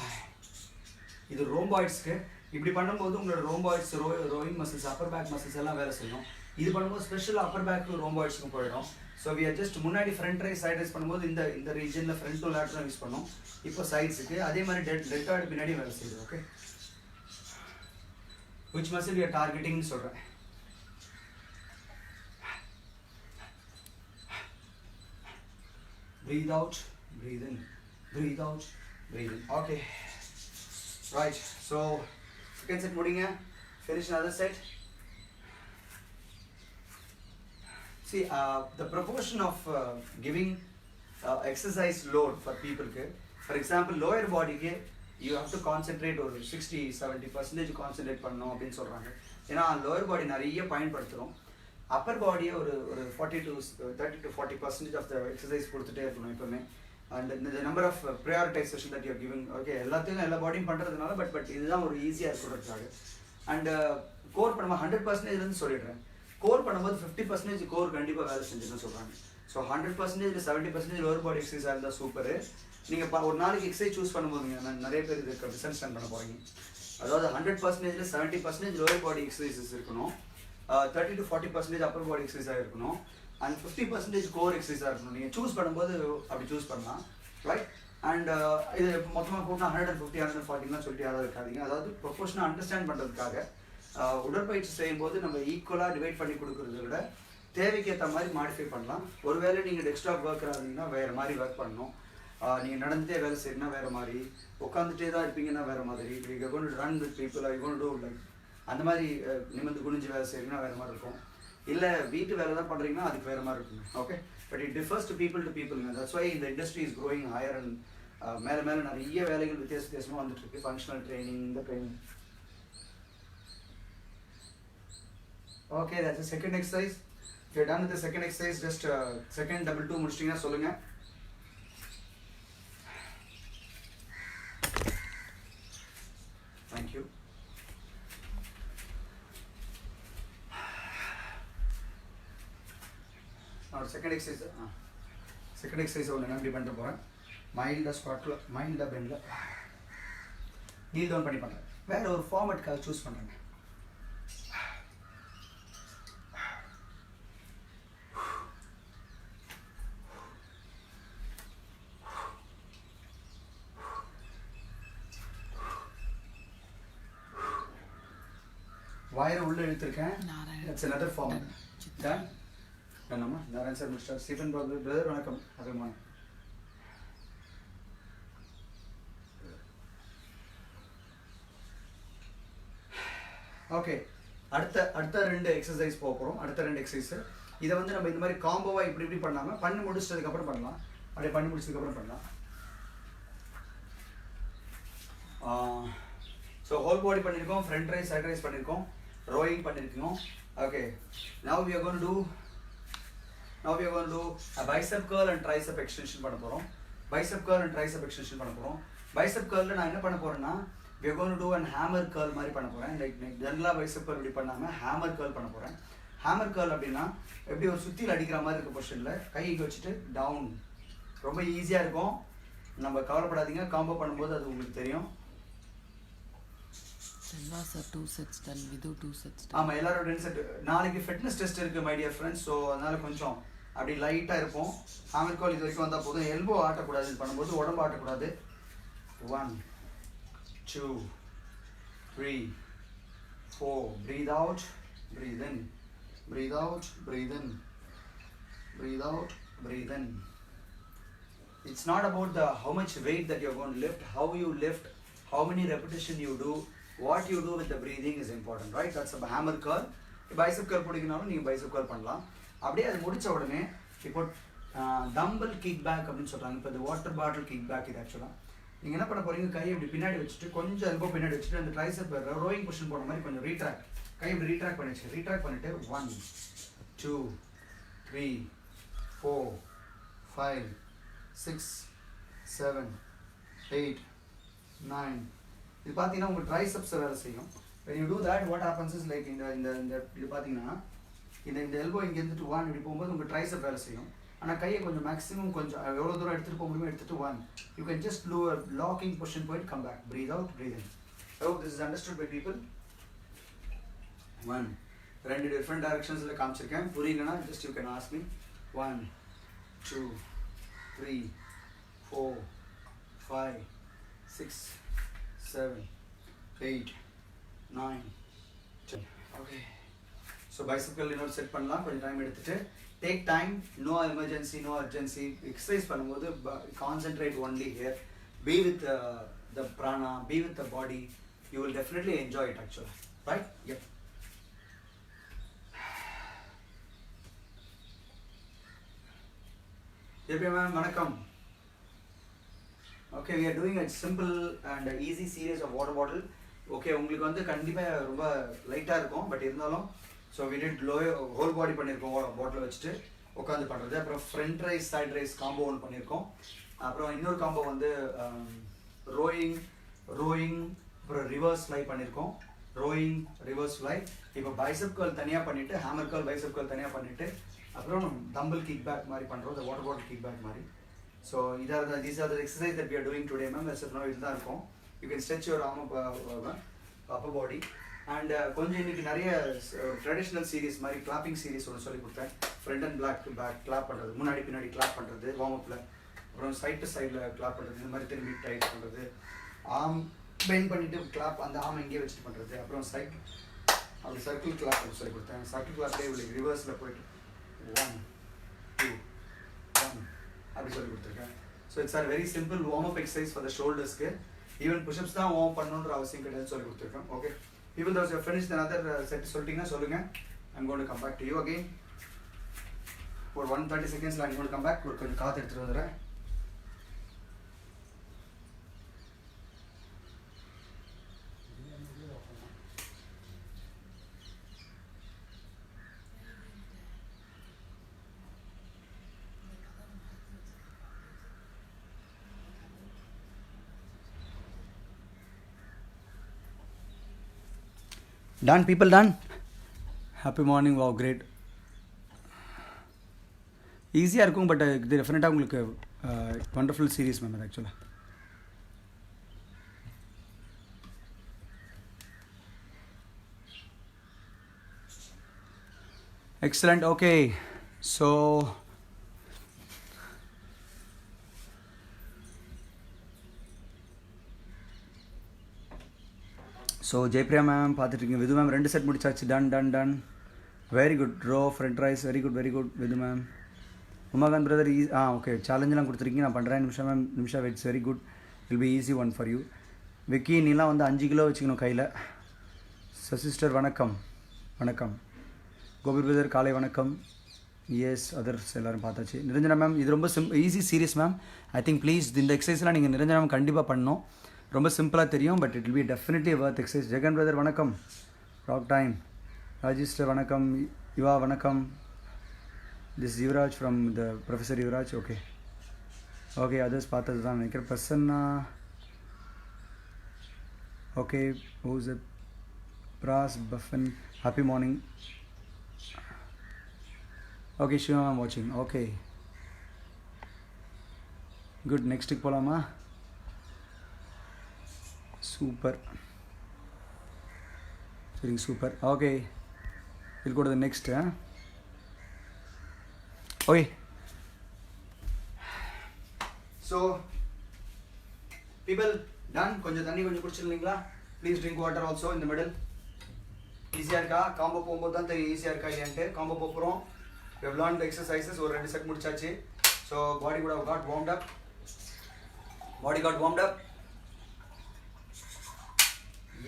5 இது ரோம்பாய்ட்ஸ்க்கு இப்படி பண்ணும்போது உங்களோட rhomboids rowing muscles upper back muscles எல்லாம் வேலை செய்யும் இது பண்ணும்போது ஸ்பெஷல் அப்பர் பேக் ரோம்பாய்ட்ஸ்க்கு போயிடும் ஸோ வி ஆர் ஜஸ்ட் முன்னாடி ஃப்ரண்ட் ரைஸ் சைட் ரைஸ் பண்ணும்போது இந்த ரீஜனில் ஃப்ரண்ட் டு லேட்டரல் யூஸ் பண்ணோம் இப்போ சைட்ஸுக்கு அதே மாதிரி டெல்டாய்டு பின்னாடி வேலை செய்யுது okay which muscle you are டார்கெட்டிங்னு சொல்கிறேன் breathe out breathe in breathe out breathe in okay right so second set முடிங்க finish another set see the proportion of giving exercise load for people for example lower body you have to concentrate or 60-70% concentrate பண்ணனும் அப்படினு சொல்றாங்க ஏனா lower body நிறைய பயன்படுத்துறோம் upper body ஒரு 30 to 40% of the exercise கொடுத்துட்டே இருக்கணும் எப்பவுமே and the number of prioritization that you are giving okay எல்லாத்தையும் எல்லா பாடியும் பண்றதுனால but இதுதான் ஒரு ஈஸியா இருக்குறதுக்காக and கோர் பண்ணுமா 100% ல இருந்து சொல்லிடுறேன் கோர் பண்ணும்போது 50% கோர் கண்டிப்பா வேலை செஞ்சுன்னு சொல்றாங்க so 100% ல 70% lower body exercise இருந்தா சூப்பர் நீங்க ஒரு நாளைக்கு எக்சர்சைஸ் சூஸ் பண்ணும்போது நிறைய பேர் இதுக்கு மிஸ்அண்டர்ஸ்டாண்ட் பண்ண போறீங்க அதாவது 100% ல 70% lower body exercises இருக்கணும் 30 to 40% upper body exercise இருக்கணும் and 50% core exercise இருக்கணும் நீங்க சூஸ் பண்ணும்போது அப்படி சூஸ் பண்ணலாம் ரைட் and இது மொத்தமா போட்டா 150 140 லாம் சொல்லிட்டு யாராவது இருக்காதீங்க அதாவது ப்ரொபோஷனல் அண்டர்ஸ்டாண்ட் பண்றதுக்காக உடற்பயிற்சி செய்யும்போது நம்ம ஈக்குவலா டிவைட் பண்ணி கொடுக்கறதை விட தேவைக்கு ஏற்ற மாதிரி மாடிஃபை பண்ணலாம் ஒருவேளை நீங்க டெஸ்க்டாப் ஒர்க்கரா இருந்தீங்கன்னா வேற மாதிரி ஒர்க் பண்ணணும் நீங்க நடந்துட்டே வேலை செய்யணும்னா வேற மாதிரி உட்காந்துட்டே தான் இருப்பீங்கன்னா வேற மாதிரி you are going to run with people are you going to do like அந்த மாதிரி நிமிர்ந்து குனிஞ்சு வேலை செய்யணும்னா வேற மாதிரி இருக்கும் இல்ல வீட்டு வேலை தான் பண்றீங்கன்னா அதுக்கு வேற மாதிரி இருக்கும் okay but it differs to people that's why the industry is growing higher and மேல நிறைய வேலைகள் வித்தியாசமா வந்துட்டு இருக்கு ஃபங்க்ஷனல் ட்ரைனிங் இந்த training okay that's the second exercise if you are done with the second exercise just second double 2 முடிச்சிட்டீங்கன்னா சொல்லுங்க thank you now second exercise ஒன்னு நான் இப்படி பண்ண போறேன் மைல்டா ஸ்குவாட்ல மைல்டா பெண்ட்ல நீல் டவுன் பண்ணி பண்றேன் வேற ஒரு ஃபார்மட்காக சூஸ் பண்றேன் வாயில உள்ள இழுத்துருக்கேன். Narayan. That's another form. Done? Done அம்மா. Narayan sir mister Stephen brother வணக்கம். அபிமான். ஓகே, அடுத்த ரெண்டு எக்ஸசைஸ் போக போகிறோம். அடுத்த ரெண்டு எக்ஸசைஸ் இதை வந்து நம்ம இந்த மாதிரி காம்போவாக இப்படி பண்ணாமல் பண்ணி முடிச்சதுக்கப்புறம் பண்ணலாம். அப்படியே பண்ணி முடிச்சதுக்கப்புறம் பண்ணலாம். ஸோ ஹோல் பாடி பண்ணியிருக்கோம், ஃப்ரண்ட் ரைஸ் சைட் ரைஸ் பண்ணியிருக்கோம், ரோயிங் பண்ணியிருக்கோம். Okay, now we are going to do a bicep curl and tricep extension பண்ண போகிறோம். bicep curl and tricep extension பண்ண போகிறோம். bicep curl நான் என்ன பண்ண போகிறேன்னா we are going to do an hammer curl மாதிரி பண்ண போகிறேன். லைக் ஜென்ரலாக bicep curl இப்படி பண்ணாமல் hammer curl பண்ண போகிறேன். hammer curl அப்படின்னா எப்படி ஒரு சுத்தியில் அடிக்கிற மாதிரி இருக்க பொசிஷனில் கைக்கு வச்சுட்டு டவுன். ரொம்ப ஈஸியாக இருக்கும், நம்ம கவலைப்படாதீங்க. காம்போ பண்ணும்போது அது உங்களுக்கு தெரியும். Selva sir 2 sets done, Vidhu 2 sets done. ஆமாம், எல்லாரும் 2 செட். நாளைக்கு ஃபிட்னஸ் டெஸ்ட் இருக்குது மை டியர் ஃப்ரெண்ட்ஸ். ஸோ அதனால் கொஞ்சம் அப்படி லைட்டாக இருப்போம். ஹேமர் கால் இது வரைக்கும் வந்தால் போதும். எல்போ ஆட்டக்கூடாது, இது பண்ணும்போது உடம்பு ஆட்டக்கூடாது. 1 2 3 4 breathe out, breathe in, breathe out, breathe in, breathe out, breathe in. It's not about the how much weight that you're going to lift, how you lift, how many repetition you do, what you do with the breathing is important, right? That's a hammer curl. bicep curl போடுங்கனாலும் நீங்கள் bicep curl பண்ணலாம். அப்படியே அது முடிச்ச உடனே இப்போ tumble kick back அப்படின்னு சொல்கிறாங்க. இப்போ இந்த வாட்டர் பாட்டில் கிக் பேக் இது ஆக்சுவலாக நீங்கள் என்ன பண்ண போகிறீங்க, கையை இப்படி பின்னாடி வச்சுட்டு கொஞ்சம் எல்போ பின்னாடி வச்சுட்டு அந்த ட்ரைசெப் ரோயிங் பொசிஷன் போடுற மாதிரி கொஞ்சம் ரீட்ராக்ட், கை இப்படி ரீட்ராக்ட் பண்ணி வச்சு ரீட்ராக்ட் பண்ணிவிட்டு 1 2 3 4 5 6 7 8 9. இது பார்த்தீங்கன்னா உங்கள் ட்ரைசெப்ஸை வேலை செய்யும். when you do that what happens is like இந்த இது பார்த்தீங்கன்னா இந்த எல்போ இங்கே இருந்துட்டு 1 இப்படி போகும்போது உங்கள் ட்ரைசெப் வேலை செய்யும். ஆனால் கையை கொஞ்சம் மேக்ஸிமம் கொஞ்சம் எவ்வளோ தூரம் எடுத்துகிட்டு போக முடியுமோ எடுத்துகிட்டு 1 you can just do a locking position point, come back, breathe out, breathe in. I hope this is understood by people. 1 ரெண்டு டிஃப்ரெண்ட் டைரக்ஷன்ஸில் காமிச்சிருக்கேன். புரியலன்னா just you can ask me. 1 2 3 4 5 6 7 8 9 10. Okay, so bicep curl இன்னொரு set பண்ணலாம். கொஞ்சம் time எடுத்துட்டு take time, no emergency, no urgency. exercise பண்ணும்போது concentrate only here, be with the prana, be with the body. You will definitely enjoy it actually, right? Yep. Debbie ma'am, vanakkam. Okay, we are doing a simple and easy series of water bottle. Okay, உங்களுக்கு வந்து கண்டிப்பாக ரொம்ப லைட்டாக இருக்கும், but இருந்தாலும் so we did whole body பண்ணியிருக்கோம் bottle வச்சுட்டு உட்காந்து பண்ணுறது. அப்புறம் front raise side raise combo ஒன்று பண்ணியிருக்கோம். அப்புறம் இன்னொரு காம்போ வந்து ரோயிங் அப்புறம் ரிவர்ஸ் ஃப்ளை பண்ணியிருக்கோம். Rowing reverse fly. இப்போ பைசப் கர்ல் தனியாக பண்ணிவிட்டு ஹேமர் கர்ல் பைசப் கர்ல் தனியாக பண்ணிவிட்டு அப்புறம் டம்பிள் கிக் பேக் மாதிரி பண்ணுறோம், இந்த வாட்டர் பாட்டில் கிக் பேக் மாதிரி. So these are the exercise that we are doing today ma'am. as of now இதுதான் இருக்கும். you can stretch your arm upper body. And கொஞ்சம் இன்றைக்கி நிறைய ட்ரெடிஷ்னல் சீரீஸ் மாதிரி கிளாப்பிங் சீரீஸ் ஒன்று சொல்லி கொடுத்தேன். ஃப்ரண்ட் அண்ட் பேக் கிளாப் பண்ணுறது, முன்னாடி பின்னாடி கிளாப் பண்ணுறது வார்ம் அப்பில், அப்புறம் சைட் டு சைடில் கிளாப் பண்ணுறது, இந்த மாதிரி திரும்பி டைட் பண்ணுறது, ஆர்ம் பெண்ட் பண்ணிவிட்டு கிளாப் அந்த ஆர்ம் இங்கேயே வச்சுட்டு பண்ணுறது, அப்புறம் சைட் அப்படி சர்க்கிள் கிளாப் பண்ணி சொல்லி கொடுத்தேன். சர்க்கிள் கிளாப்லேயே இவ்வளோ ரிவர்ஸில் போயிட்டு 1 2 1 அப்படி சொல்லி கொடுத்துருக்கேன். So it's are very simple warm up exercise for the ஷோல்டர்ஸ்க்கு. ஈவன் புஷ்அப்ஸ் தான் வார்ம் பண்ணணுன்ற அவசியம் கிடையாது சொல்லி கொடுத்துருக்கேன். ஓகே, even though you have finished another set சொல்லிட்டீங்கன்னா சொல்லுங்கள். I'm going to come back to you again for 130 seconds. I'm going to come back. கொஞ்சம் காற்று எடுத்துகிட்டு வந்துடுறேன். Done people, done. Happy morning. Wow, great. ஈஸியாக இருக்கும், பட் இது டெஃபினட்டாக உங்களுக்கு வண்டர்ஃபுல் சீரீஸ் மேம். அது ஆக்சுவலாக excellent. Okay, so Jayapriya ma'am பார்த்துட்ருக்கீங்க. விது மேம் 2 செட் முடிச்சாச்சு. Done very good. Row front raise very good Vidhu ma'am. Umakanth brother okay சேலஞ்செலாம் கொடுத்துருக்கீங்க, நான் பண்ணுறேன். Nimisha weights very good. Will be easy one for you. Vicky நீலாம் வந்து 5 கிலோ வச்சுக்கணும் கையில். சிஸ்டர் வணக்கம். கோபி பிரதர் காலை வணக்கம். எஸ் அதர்ஸ் எல்லோரும் பார்த்தாச்சு. நிரஞ்சனா மேம் இது ரொம்ப easy series ma'am. I think please இந்த எக்ஸசைஸ்லாம் நீங்கள் நிரஞ்சனா மேம் கண்டிப்பாக பண்ணணும். ரொம்ப சிம்பிளாக தெரியும், but it will be definitely worth exercise. Jagan brother வணக்கம். Rock time. ராஜிஸ்டர் வணக்கம். யுவா வணக்கம். This Yuvaraj from the professor Yuvaraj. Okay others பார்த்தது தான் நினைக்கிறேன். பிரசன்னா ஓகே. Who's it? பிராஸ் பஃபன் happy morning. Okay Shiva ma'am வாட்சிங். Okay good. நெக்ஸ்ட்டுக்கு போகலாமா? சூப்பர் சரிங்க சூப்பர். ஓகே இது கூட next. Okay so people done. கொஞ்சம் தண்ணி கொஞ்சம் குடிச்சிருந்தீங்களா? ப்ளீஸ் ட்ரிங்க் வாட்டர் ஆல்சோ இந்த மிடில். ஈஸியாக இருக்கா? காம்போ போகும்போது தான் தெரியும் ஈஸியாக இருக்கா இல்லையான்ட்டு. காம்போ போகிறோம். We have learned the exercises. ஒரு 2 செட் முடிச்சாச்சு. So body would have got warmed up.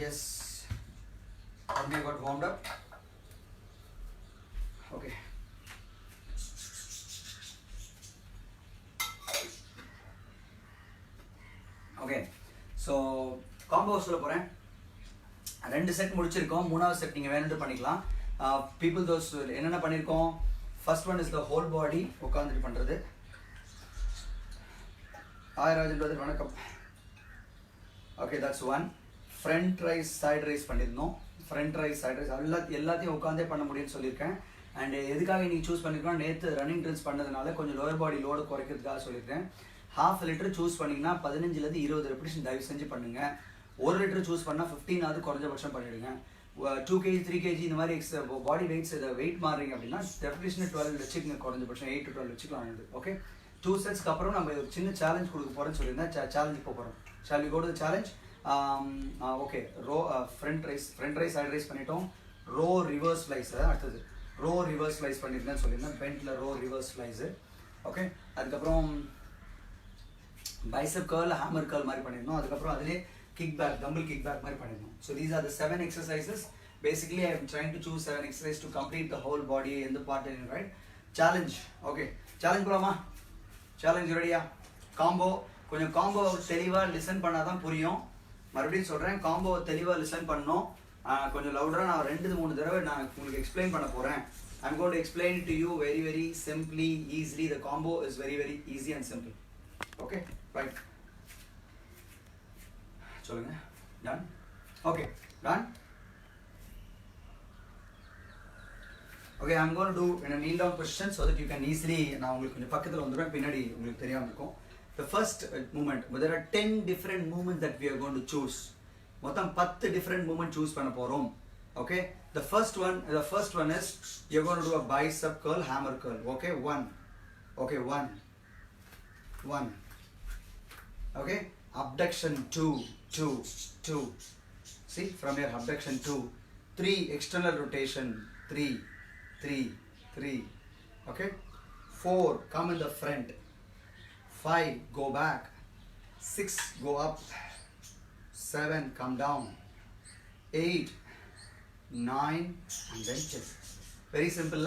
Yes, body got warmed up. Okay. So combo சொல்ல போகிறேன். 2 செட் முடிச்சிருக்கோம். 3வது செட் நீங்கள் வேணும்னு பண்ணிக்கலாம். பீப்புள் தோஸ் என்னென்ன பண்ணியிருக்கோம்? First one is the whole பாடி உட்காந்துட்டு பண்ணுறது. ராஜன் பிரதர் வணக்கம். Okay that's one. Front raise side rice பண்ணியிருந்தோம். ஃப்ரண்ட் ரைஸ் சைடு ரைஸ் எல்லாத்தையும் உட்காந்தே பண்ண முடியும்னு சொல்லியிருக்கேன். அண்ட் எதுக்காக நீங்கள் சூஸ் பண்ணியிருக்கோம்? நேற்று ரன்னிங் ட்ரில்ஸ் பண்ணதுனால கொஞ்சம் லோவர் பாடி லோடு குறைக்கிறதுக்காக சொல்லியிருக்கேன். 1/2 லிட்டர் சூஸ் பண்ணிங்கன்னா 15 20 ரெப்பிடேஷன் தயவு செஞ்சு பண்ணுங்கள். 1 லிட்டர் சூஸ் பண்ணால் 15 குறைஞ்சபட்சம் பண்ணிவிடுங்க. 2 kg 3 kg இந்த மாதிரி பாடி வெயிட்ஸ் வெயிட் மாறுறீங்க அப்படின்னா டெஃபினேஷன் 12 வச்சுக்கோங்க. குறைஞ்சபட்சம் 8 to 12 வச்சுக்கலாம். ஓகே 2 செட்ஸ்க்கு அப்புறம் நம்ம ஒரு சின்ன சேலஞ்ச் கொடுக்க போகிறேன்னு சொல்லியிருந்தேன். சேலஞ்ச் போகிறோம். Shall we go to the challenge? Okay row front raise side raise பண்ணிட்டோம். ரோ ரிவர்ஸ் ஃப்ளைஸ் அடுத்தது ரோ ரிவர்ஸ் ஃப்ளைஸ் பண்ணியிருந்தேன்னு சொல்லியிருந்தேன். பென்ட்டில் ரோ ரிவர்ஸ் ஃப்ளைஸு. ஓகே அதுக்கப்புறம் பைசப் கர்ல் ஹேமர் கர்ல் மாதிரி பண்ணியிருந்தோம். அதுக்கப்புறம் அதிலே kick back, dumbbell kick back மாதிரி பண்ணிடணும். So these are the 7 exercises. Basically I am trying to choose 7 exercises to complete the whole body in the part in, right? Challenge. Okay. Challenge போலாமா? Challenge ரெடியா? Combo கொஞ்சம் combo தெளிவாக listen பண்ணாதான் புரியும். மறுபடியும் சொல்கிறேன், காம்போ தெளிவாக லிசன் பண்ணணும். கொஞ்சம் லவுடராக நான் 2-3 தடவை நான் உங்களுக்கு எக்ஸ்பிளைன் பண்ண போகிறேன். I'm going to explain it to you very simply, easily. The combo is very easy and simple. Okay? Right. சொல்லுங்க. Done. Okay done. Okay I'm going to do in a kneel down position so that you can easily நான் உங்களுக்கு கொஞ்சம் பக்கத்தில் வந்துடுவேன், பின்னாடி உங்களுக்கு தெரியாமல் இருக்கும். The first movement, there are 10 different movements that we are going to choose. மொத்தம் 10 different movement choose பண்ண போகிறோம். Okay, the first one is you're going to do a bicep curl, hammer curl. Okay, one. Okay, abduction 2. See, from here abduction 2. 3 external rotation 3. Okay, 4 come in the front. 5 go back. 6 go up. 7 come down. 8 9 and then chest. Very simple,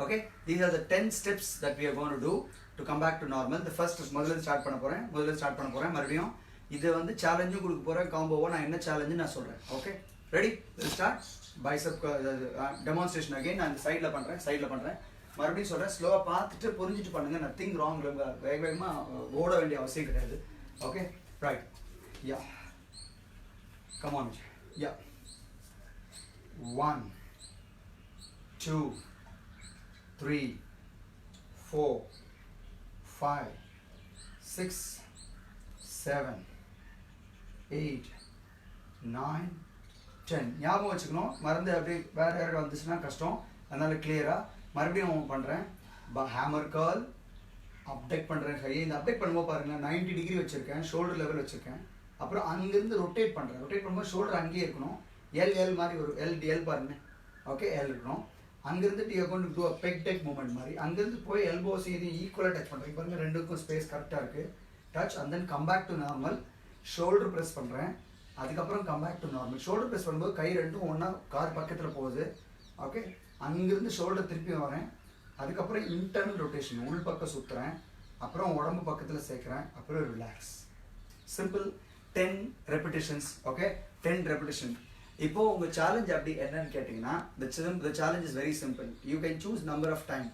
okay? These are the 10 steps that we are going to do to come back to normal. The first is முதல்ல start பண்ண போறேன் மறுபடியும் இது வந்து சேலஞ்சும் கொடுக்க போறேன். காம்போவா நான் என்ன சேலஞ்சு நான் சொல்றேன். Okay ready? we'll start bicep demonstration again. நான் இந்த சைடுல பண்றேன் மறுபடியும் சொல்றேன். ஸ்லோவா பார்த்துட்டு புரிஞ்சிட்டு பண்ணுங்க. Nothing wrong. வேகமா ஓட வேண்டிய அவசியம் கிடையாது. Okay right. Yeah come on. யா 1 2 3 4 5 6 7 8 9 10. ஞாபகம் வச்சுக்கணும். மறந்து அப்படியே வேறு யாரும் வந்துச்சுன்னா கஷ்டம். அதனால கிளியராக மறுபடியும் பண்ணுறேன். ஹேமர் கர்ல் அப்டெக்ட் பண்ணுறேன். கையை இந்த அப்டெக்ட் பண்ணும்போது பாருங்களேன், 90 டிகிரி வச்சுருக்கேன். ஷோல்டர் லெவல் வச்சுருக்கேன். அப்புறம் அங்கேருந்து ரொட்டேட் பண்ணுறேன். ரொட்டேட் பண்ணும்போது ஷோல்டர் அங்கேயே இருக்கணும். எல் மாதிரி ஒரு எல் பாருங்க. ஓகே, எல் இருக்கணும். அங்கேருந்து you are going to do a pec deck movement மாதிரி அங்கேருந்து போய் எல்போஸ் இது ஈக்குவலாக டச் பண்ணுறேன். பாருங்க ரெண்டுக்கும் ஸ்பேஸ் கரெக்டாக இருக்குது. Touch and then come back to normal. Shoulder press பண்ணுறேன். அதுக்கப்புறம் come back to normal. Shoulder press பண்ணும்போது கை ரெண்டும் ஒன்றா கார் பக்கத்தில் போகுது. ஓகே, அங்கேருந்து ஷோல்டர் திருப்பி வரேன். அதுக்கப்புறம் இன்டர்னல் ரொட்டேஷன் உள் பக்கம் சுற்றுறேன். அப்புறம் உடம்பு பக்கத்தில் சேர்க்குறேன். அப்புறம் relax. Simple 10 repetitions. Okay, 10 repetition. இப்போ உங்கள் சேலஞ்ச் அப்படி என்னன்னு கேட்டிங்கன்னா the challenge is very simple. You can choose number of time.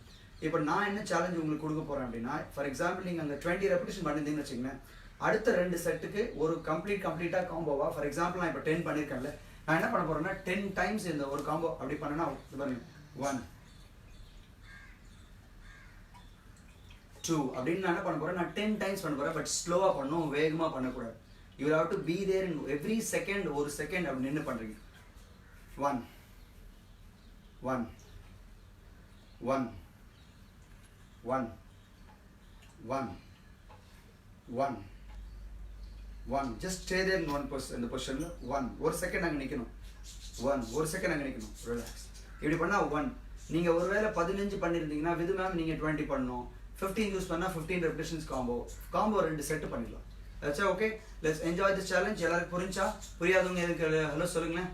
இப்போ நான் என்ன சேலஞ்ச் உங்களுக்கு கொடுக்க போகிறேன் அப்படின்னா, ஃபார் எக்ஸாம்பிள் நீங்கள் அந்த 20 repetition பண்ணியிருந்தீங்கன்னு வச்சுக்கோங்களேன், அடுத்த 2 செட்டுக்கு ஒரு கம்ப்ளீட்டாக காம்போவா, ஃபார் எக்ஸாம்பிள் நான் இப்போ 10 பண்ணியிருக்கேன்ல, நான் என்ன பண்ண போகிறேன்னா 10 டைம்ஸ் இந்த ஒரு காம்போ அப்படி பண்ணேன்னா பாருங்க 1 2 அப்படின்னு நான் என்ன பண்ண போகிறேன், நான் 10 டைம்ஸ் பண்ண போகிறேன். பட் ஸ்லோவாக பண்ணணும், வேகமாக பண்ணக்கூடாது. You have to be there in every second. ஒரு செகண்ட் அப்படி நின்று பண்ணுறீங்க. 1 1 1 1 1 1 1. Just stay there in one position. இந்த பொசிஷனில் 1 ஒரு செகண்ட் அங்கே நிற்கணும். 1 ஒரு செகண்ட் அங்கே நிற்கணும். ரிலாக்ஸ். இப்படி பண்ணால் 1. நீங்கள் ஒருவேளை 15 பண்ணியிருந்தீங்கன்னா வித் மேம் நீங்கள் 20 பண்ணணும். 15 யூஸ் பண்ணால் 15 repetitions காம்போ 2 செட்டு பண்ணிடலாம். That's okay. Let's enjoy this challenge. எல்லாருக்கும் புரிஞ்சா? புரியாதவங்க எதுக்கு ஹலோ சொல்லுங்களேன்.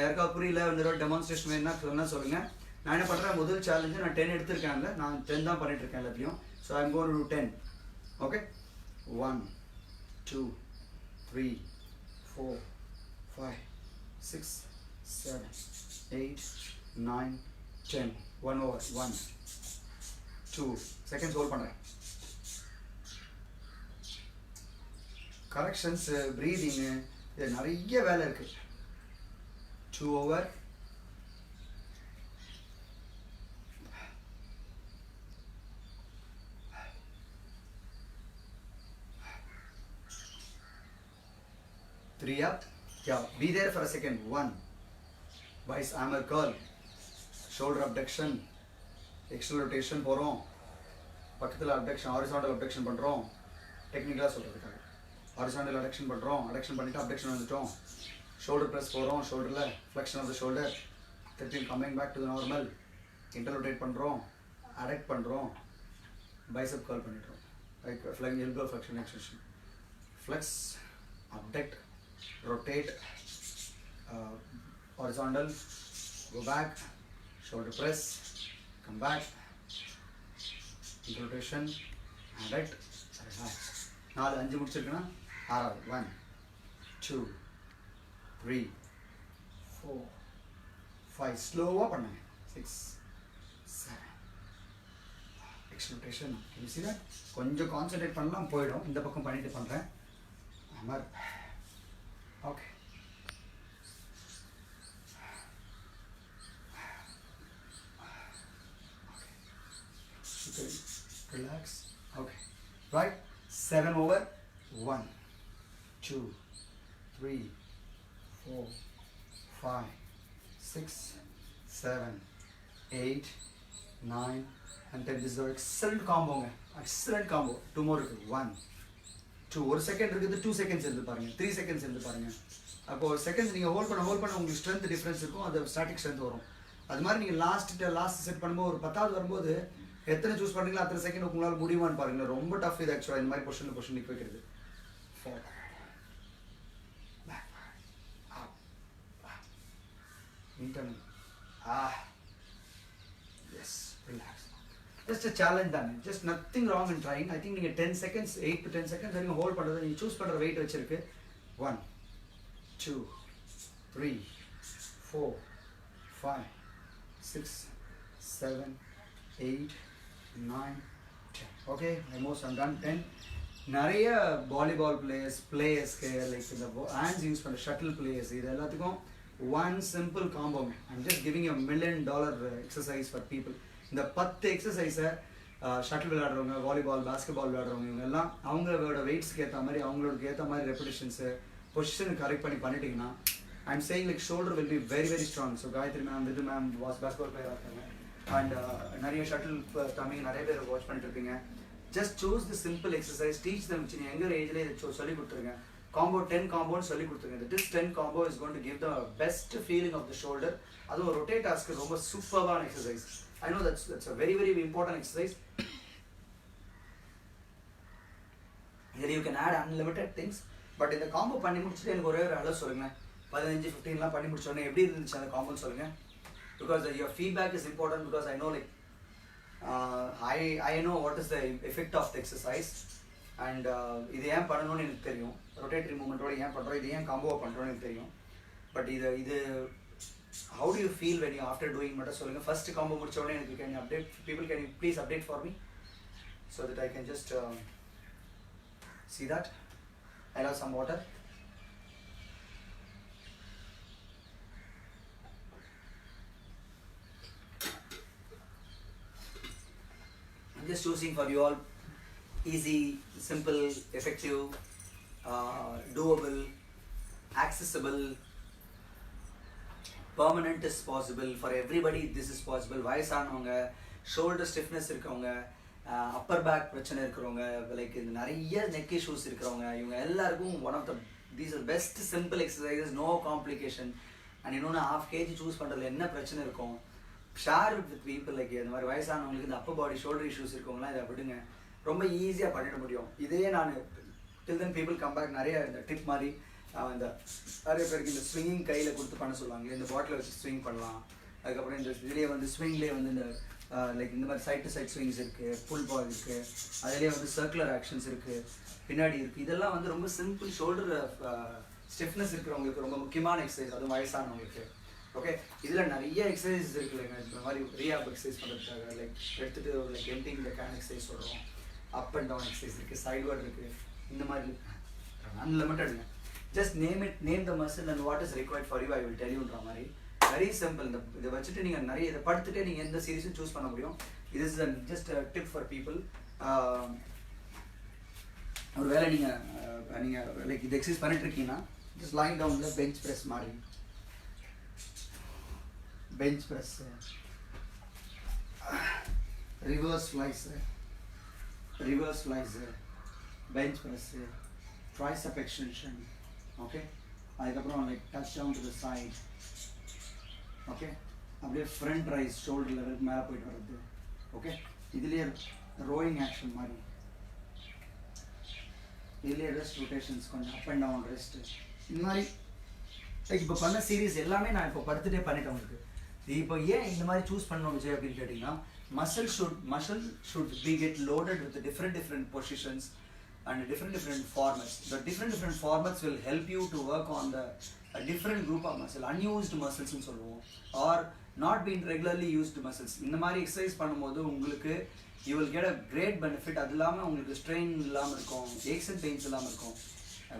யாருக்காவது புரியல இன்னொரு டெமான்ஸ்ட்ரேஷன் வேணும்னா சொன்னால் சொல்லுங்கள். நான் என்ன பண்ணுறேன், முதல் சேலஞ்சு நான் 10 எடுத்திருக்கேன்ல, நான் 10 தான் பண்ணிட்டு இருக்கேன் எல்லாத்தையும். So I'm going to to 10. Okay, 1 2 3 4 5 6 7 8 9 10. 1 over 1 2 seconds hold பண்ணுறேன். கரெக்ஷன்ஸ், ப்ரீதிங்கு, இது நிறைய வேலை இருக்குது. 2 over 3 up. Yeah, be there for a second. 1 vice hammer curl, shoulder abduction, external rotation போகிறோம். பக்கத்தில் அப்டக்ஷன், ஹாரிசாண்டல் அப்டக்ஷன் பண்ணுறோம். டெக்னிக்கலாக சொல்கிறதுக்காக ஹாரிசாண்டல் அடக்ஷன் பண்ணுறோம். அடக்ஷன் பண்ணிவிட்டு அப்டக்ஷன் வந்துட்டோம். ஷோல்டர் ப்ரெஸ் போகிறோம். ஷோல்டரில் ஃப்ளெக்ஷன் ஆஃப் த ஷோல்டர். திருப்பி coming back to the normal. Interrotate பண்ணுறோம். அடக்ட் பண்ணுறோம். பைசப் கர்ல் பண்ணிடுறோம். Like flex, elbow flexion extension. Flex, abduct, rotate, horizontal, go back, shoulder press, come back, rotation, adduct, relax. 4-5 முடிச்சிருக்கேன்னா 6வது 1 2 3 4 5 ஸ்லோவாக பண்ணுங்க. 6 7 எக்ஸ்ட்ரோட்டேஷன். can you see that? கொஞ்சம் concentrate பண்ணலாம், போயிடும். இந்த பக்கம் பண்ணிட்டு பண்ணுறேன். Amar. Okay, relax. Okay, right. 7 over 1 2 3 4 5 6 7 8 9 and 10. This is an excellent combo. Excellent combo. 2 more இருக்குது. 1 2 ஒரு செகண்ட் இருக்குது. 2 seconds இருந்து பாருங்கள். 3 seconds இருந்து பாருங்கள். அப்போது செகண்ட்ஸ் நீங்கள் ஹோல்ட் பண்ண உங்களுக்கு ஸ்ட்ரென்த் டிஃப்ரென்ஸ் இருக்கும். அது ஸ்டாட்டிக் ஸ்ட்ரென்த் வரும். அது மாதிரி நீங்கள் லாஸ்ட் செட் பண்ணும்போது ஒரு 10வது வரும்போது எத்தனை சூஸ் பண்ணுறீங்களோ அத்தனை செகண்ட் உங்களால் முடியுமான்னு பாருங்கள். ரொம்ப டஃப் இது ஆக்சுவலாக இந்த மாதிரி பொசிஷன் நிற்க வைக்கிறது. 4 internal. Yes, relax. Just a challenge done. Just nothing wrong in trying. I think நீங்கள் 10 seconds 8 to 10 seconds நீங்கள் ஹோல்ட் பண்ணுறது, நீங்கள் சூஸ் பண்ணுற வெயிட் வச்சிருக்கு. 1 2 3 4 5 6 7 8 9 10. Okay, almost I'm done. 10. நிறைய வாலிபால் பிளேயர்ஸ்க்கு லைக் இந்த ஹேண்ட்ஸ் யூஸ் பண்ணுற ஷட்டில் பிளேயர்ஸ், இது எல்லாத்துக்கும் one simple combo. I'm just giving you $1 million exercise for people. இந்த 10 எக்ஸசைஸை ஷட்டில் விளையாடுறவங்க, வாலிபால், பாஸ்கெட்பால் விளையாடுறவங்க, இவங்க எல்லாம் அவங்களோட வெயிட்ஸ்க்கு ஏற்ற மாதிரி அவங்களுக்கு ஏற்ற மாதிரி ரெப்பிடேஷன்ஸு பொசிஷன் கரெக்ட் பண்ணி பண்ணிட்டீங்கன்னா, I'm saying like shoulder will be very very strong. So Gayathri ma'am, Vidhu ma'am basketball பிளேயராக இருக்காங்க. அண்ட் நிறைய ஷட்டில் தம்பிங்க நிறைய பேர் வாட்ச் பண்ணிட்டு இருப்பீங்க. Just choose the simple exercise, teach தம். சின்ன எங்கர் ஏஜ்லேயே இதை சொல்லி கொடுத்துருங்க. combo 10 combo சொல்லி கொடுத்துருங்க. This 10 combo is going to give the best feeling of the shoulder. அது ஒரு rotate task ரொம்ப சூப்பரான exercise. I know that's a very very important exercise. Here you can add unlimited things, but இந்த combo பண்ணி முடிச்சிட்டு எனக்கு ஒரே ஒரு அளவு சொல்லுங்க. 15 15லாம் பண்ணி முடிச்ச உடனே எப்படி இருந்துச்சு அந்த combo சொல்லுங்க. Because your feedback is important, because I know like I know what is the effect of the exercise, and இது ஏன் பண்ணணும்னு எனக்கு தெரியும். ரொட்டேட்டரி மூவ்மெண்ட்டோட ஏன் பண்ணுறோம், இது ஏன் காம்போ பண்ணுறோன்னு எனக்கு தெரியும். பட் இது how do you feel when you after doing மட்டும் சொல்லுங்கள். ஃபர்ஸ்ட் காம்போ முடிச்ச உடனே எனக்கு can you update people, can you please update for me so that I can just see that. I'll have some water. I'm just choosing for you all easy, simple, effective, doable, accessible, permanent is possible for everybody. This is possible. வயசானவங்க, shoulder stiffness இருக்கவங்க, upper back பிரச்சனை இருக்கிறவங்க, like இந்த நிறைய neck issues இருக்கிறவங்க, இவங்க எல்லாருக்கும் one of the these are best simple exercises, no complication. and இன்னொன்று half kg choose பண்ணுறதுல என்ன பிரச்சனை இருக்கும், ஷேர் வித் பீப்புள். லைக் இந்த மாதிரி வயசானவங்களுக்கு இந்த அப்பர் பாடி ஷோல்டர் இஷ்யூஸ் இருக்கவங்களாம் இதை விடுங்க, ரொம்ப ஈஸியாக பண்ணிட முடியும். இதே நான் டில் தென் பீப்புள் கம் பேக் நிறைய இந்த டிப் மாதிரி இந்த நிறைய பேருக்கு இந்த ஸ்விங்கிங் கையில் கொடுத்து பண்ண சொல்லுவாங்க. இந்த பாட்டில் வச்சு ஸ்விங் பண்ணலாம். அதுக்கப்புறம் இந்த இதுலேயே வந்து ஸ்விங்லேயே வந்து இந்த லைக் இந்த மாதிரி சைட் டு சைட் ஸ்விங்ஸ் இருக்குது, புல் பால் இருக்குது, அதுலேயே வந்து சர்க்குலர் ஆக்ஷன்ஸ் இருக்குது, பின்னாடி இருக்குது. இதெல்லாம் வந்து ரொம்ப சிம்பிள் ஷோல்டர் ஸ்டிஃப்னஸ் இருக்கிறவங்களுக்கு ரொம்ப முக்கியமான எக்ஸசைஸ், அதுவும் வயசானவங்களுக்கு. ஓகே, இதில் நிறைய எக்ஸசைஸ் இருக்குல்லைங்க. இந்த மாதிரி ரீஹாப் எக்ஸசைஸ் பண்ணுறதுக்காக லைக் எடுத்துகிட்டு like emptying the can exercise சொல்கிறோம், அப் அண்ட் டவுன் எக்ஸசைஸ் இருக்குது, சைட்வர்ட் இருக்குது, இந்த மாதிரி அன்லிமிட்டடுங்க. Just name the muscle and what is required for you I will tell யூன்ற மாதிரி வெரி சிம்பிள். இதை வச்சுட்டு நீங்கள் நிறைய இதை படுத்துட்டு நீங்கள் எந்த சீரீஸும் சூஸ் பண்ண முடியும். இது is just tip for people. ஒரு வேளை நீங்கள் லைக் இது எக்ஸசைஸ் பண்ணிட்டு இருக்கீங்கன்னா ஜஸ்ட் லைங் டவுனில் பெஞ்ச் ப்ரெஸ் மாதிரி, bench press, reverse flies, bench press, tricep extension. Okay, அதுக்கப்புறம் like touch down to the side. Okay, அப்படியே front rise shoulder level மேலே போயிட்டு வருது. Okay, இதுலேயே rowing action மாதிரி, இதுலேயே rest rotations, கொஞ்சம் up and down rest. இந்த மாதிரி லைக் இப்போ பண்ண சீரீஸ் எல்லாமே நான் இப்போ படுத்துட்டே பண்ணிட்டேன் உங்களுக்கு. இப்போ ஏன் இந்த மாதிரி சூஸ் பண்ணணும் விஜய் அப்படின்னு கேட்டிங்கன்னா, muscle should be get loaded with different positions and different formats. The different formats will help you to work on the a different group of muscle, unused muscles னு சொல்லுவோம், or not being regularly used muscles. இந்த மாதிரி exercise பண்ணும்போது உங்களுக்கு you will get a great benefit. அது இல்லாமல் உங்களுக்கு strain இல்லாமல் இருக்கும், aches and pains இல்லாமல் இருக்கும்.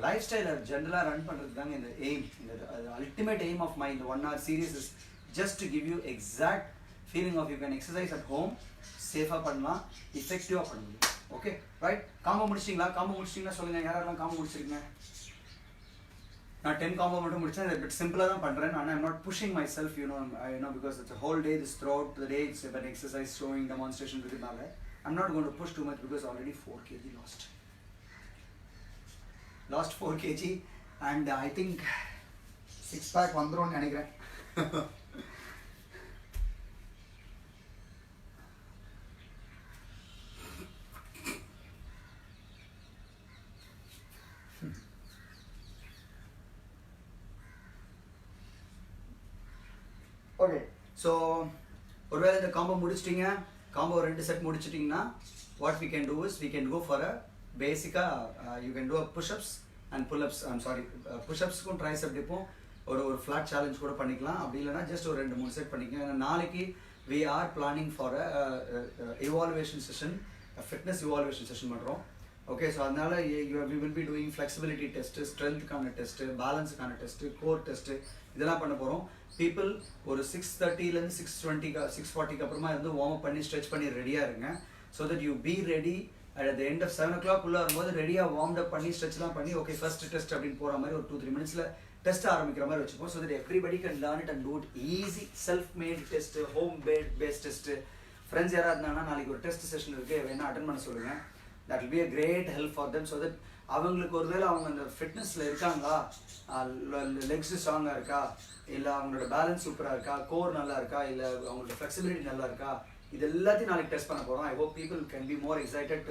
லைஃப் ஸ்டைலை ஜென்ரலாக ரன் பண்ணுறது தாங்க இந்த எய்ம். இந்த அல்டிமேட் எய்ம் ஆஃப் மை இந்த 1 hour series is just to give you exact feeling of you can exercise at home, சேஃபாக பண்ணலாம், எஃபெக்டிவாக பண்ண முடியும். ஓகே ரைட், காம்போ முடிச்சிட்டிங்களா சொல்லுங்கள். யாரெல்லாம் காம்போ முடிச்சிருக்கீங்க? நான் 10 காம்போ மட்டும் முடிச்சேன். இதை பிட் சிம்பிளாக தான் பண்ணுறேன். ஆனால் I'm not pushing my self, you know because it's a whole day, this throughout the day it's an exercise showing demonstration இருக்கிறதுனால I'm not going to push too much because already 4 kg lost 4 kg and I think 6 pack வந்துரும்னு நினைக்கிறேன். Okay, so ஒருவேளை இந்த combo முடிச்சிட்டிங்க, combo 2 set முடிச்சிட்டிங்கன்னா what we can do is we can go for a பேசிக்காக you can do a push-ups and pull-ups. push-upsக்கும் tricep dipம் ஒரு flat challenge கூட பண்ணிக்கலாம். அப்படி இல்லைனா ஜஸ்ட் ஒரு 2-3 செட் பண்ணிக்கலாம். ஏன்னா நாளைக்கு we are planning for a evaluation session, a fitness evaluation session பண்ணுறோம். ஓகே, ஸோ அதனால we will be doing flexibility test, strength-க்கான டெஸ்ட்டு, பேலன்ஸுக்கான டெஸ்ட்டு, கோர் டெஸ்ட்டு இதெல்லாம் பண்ண போகிறோம். பீப்புள் ஒரு 6:30லேருந்து 6:40க்கு அப்புறமா இருந்து வார்ம் அப் பண்ணி ஸ்ட்ரெச் பண்ணி ரெடியாக இருங்க. So that you be ready at the end of 7 o'clock உள்ள வரும்போது ரெடியாக வார்ம் அப் பண்ணி ஸ்ட்ரெச்லாம் பண்ணி ஓகே ஃபர்ஸ்ட் டெஸ்ட் அப்படின்னு போகிற மாதிரி ஒரு 2-3 மினிட்ஸில் டெஸ்ட் ஆரம்பிக்கிற மாதிரி வச்சுப்போம். So that everybody can learn it and do it easy. Self mat test, home based test. Friends யாராக இருந்தாங்கன்னா நாளைக்கு ஒரு டெஸ்ட் செஷன் இருக்குது, வேணால் அட்டன் பண்ண சொல்லுங்கள். that will be a great help for them so that அவங்களுக்கு ஒருவேளை அவங்க அந்த ஃபிட்னஸில் இருக்காங்களா, லெக்ஸ் ஸ்ட்ராங்காக இருக்கா, இல்லை அவங்களோட பேலன்ஸ் சூப்பராக இருக்கா, கோர் நல்லா இருக்கா, இல்லை அவங்களோட ஃப்ளெக்சிபிலிட்டி நல்லா இருக்கா, இது எல்லாத்தையும் நாளைக்கு டெஸ்ட் பண்ண போகிறோம். I hope people can be more excited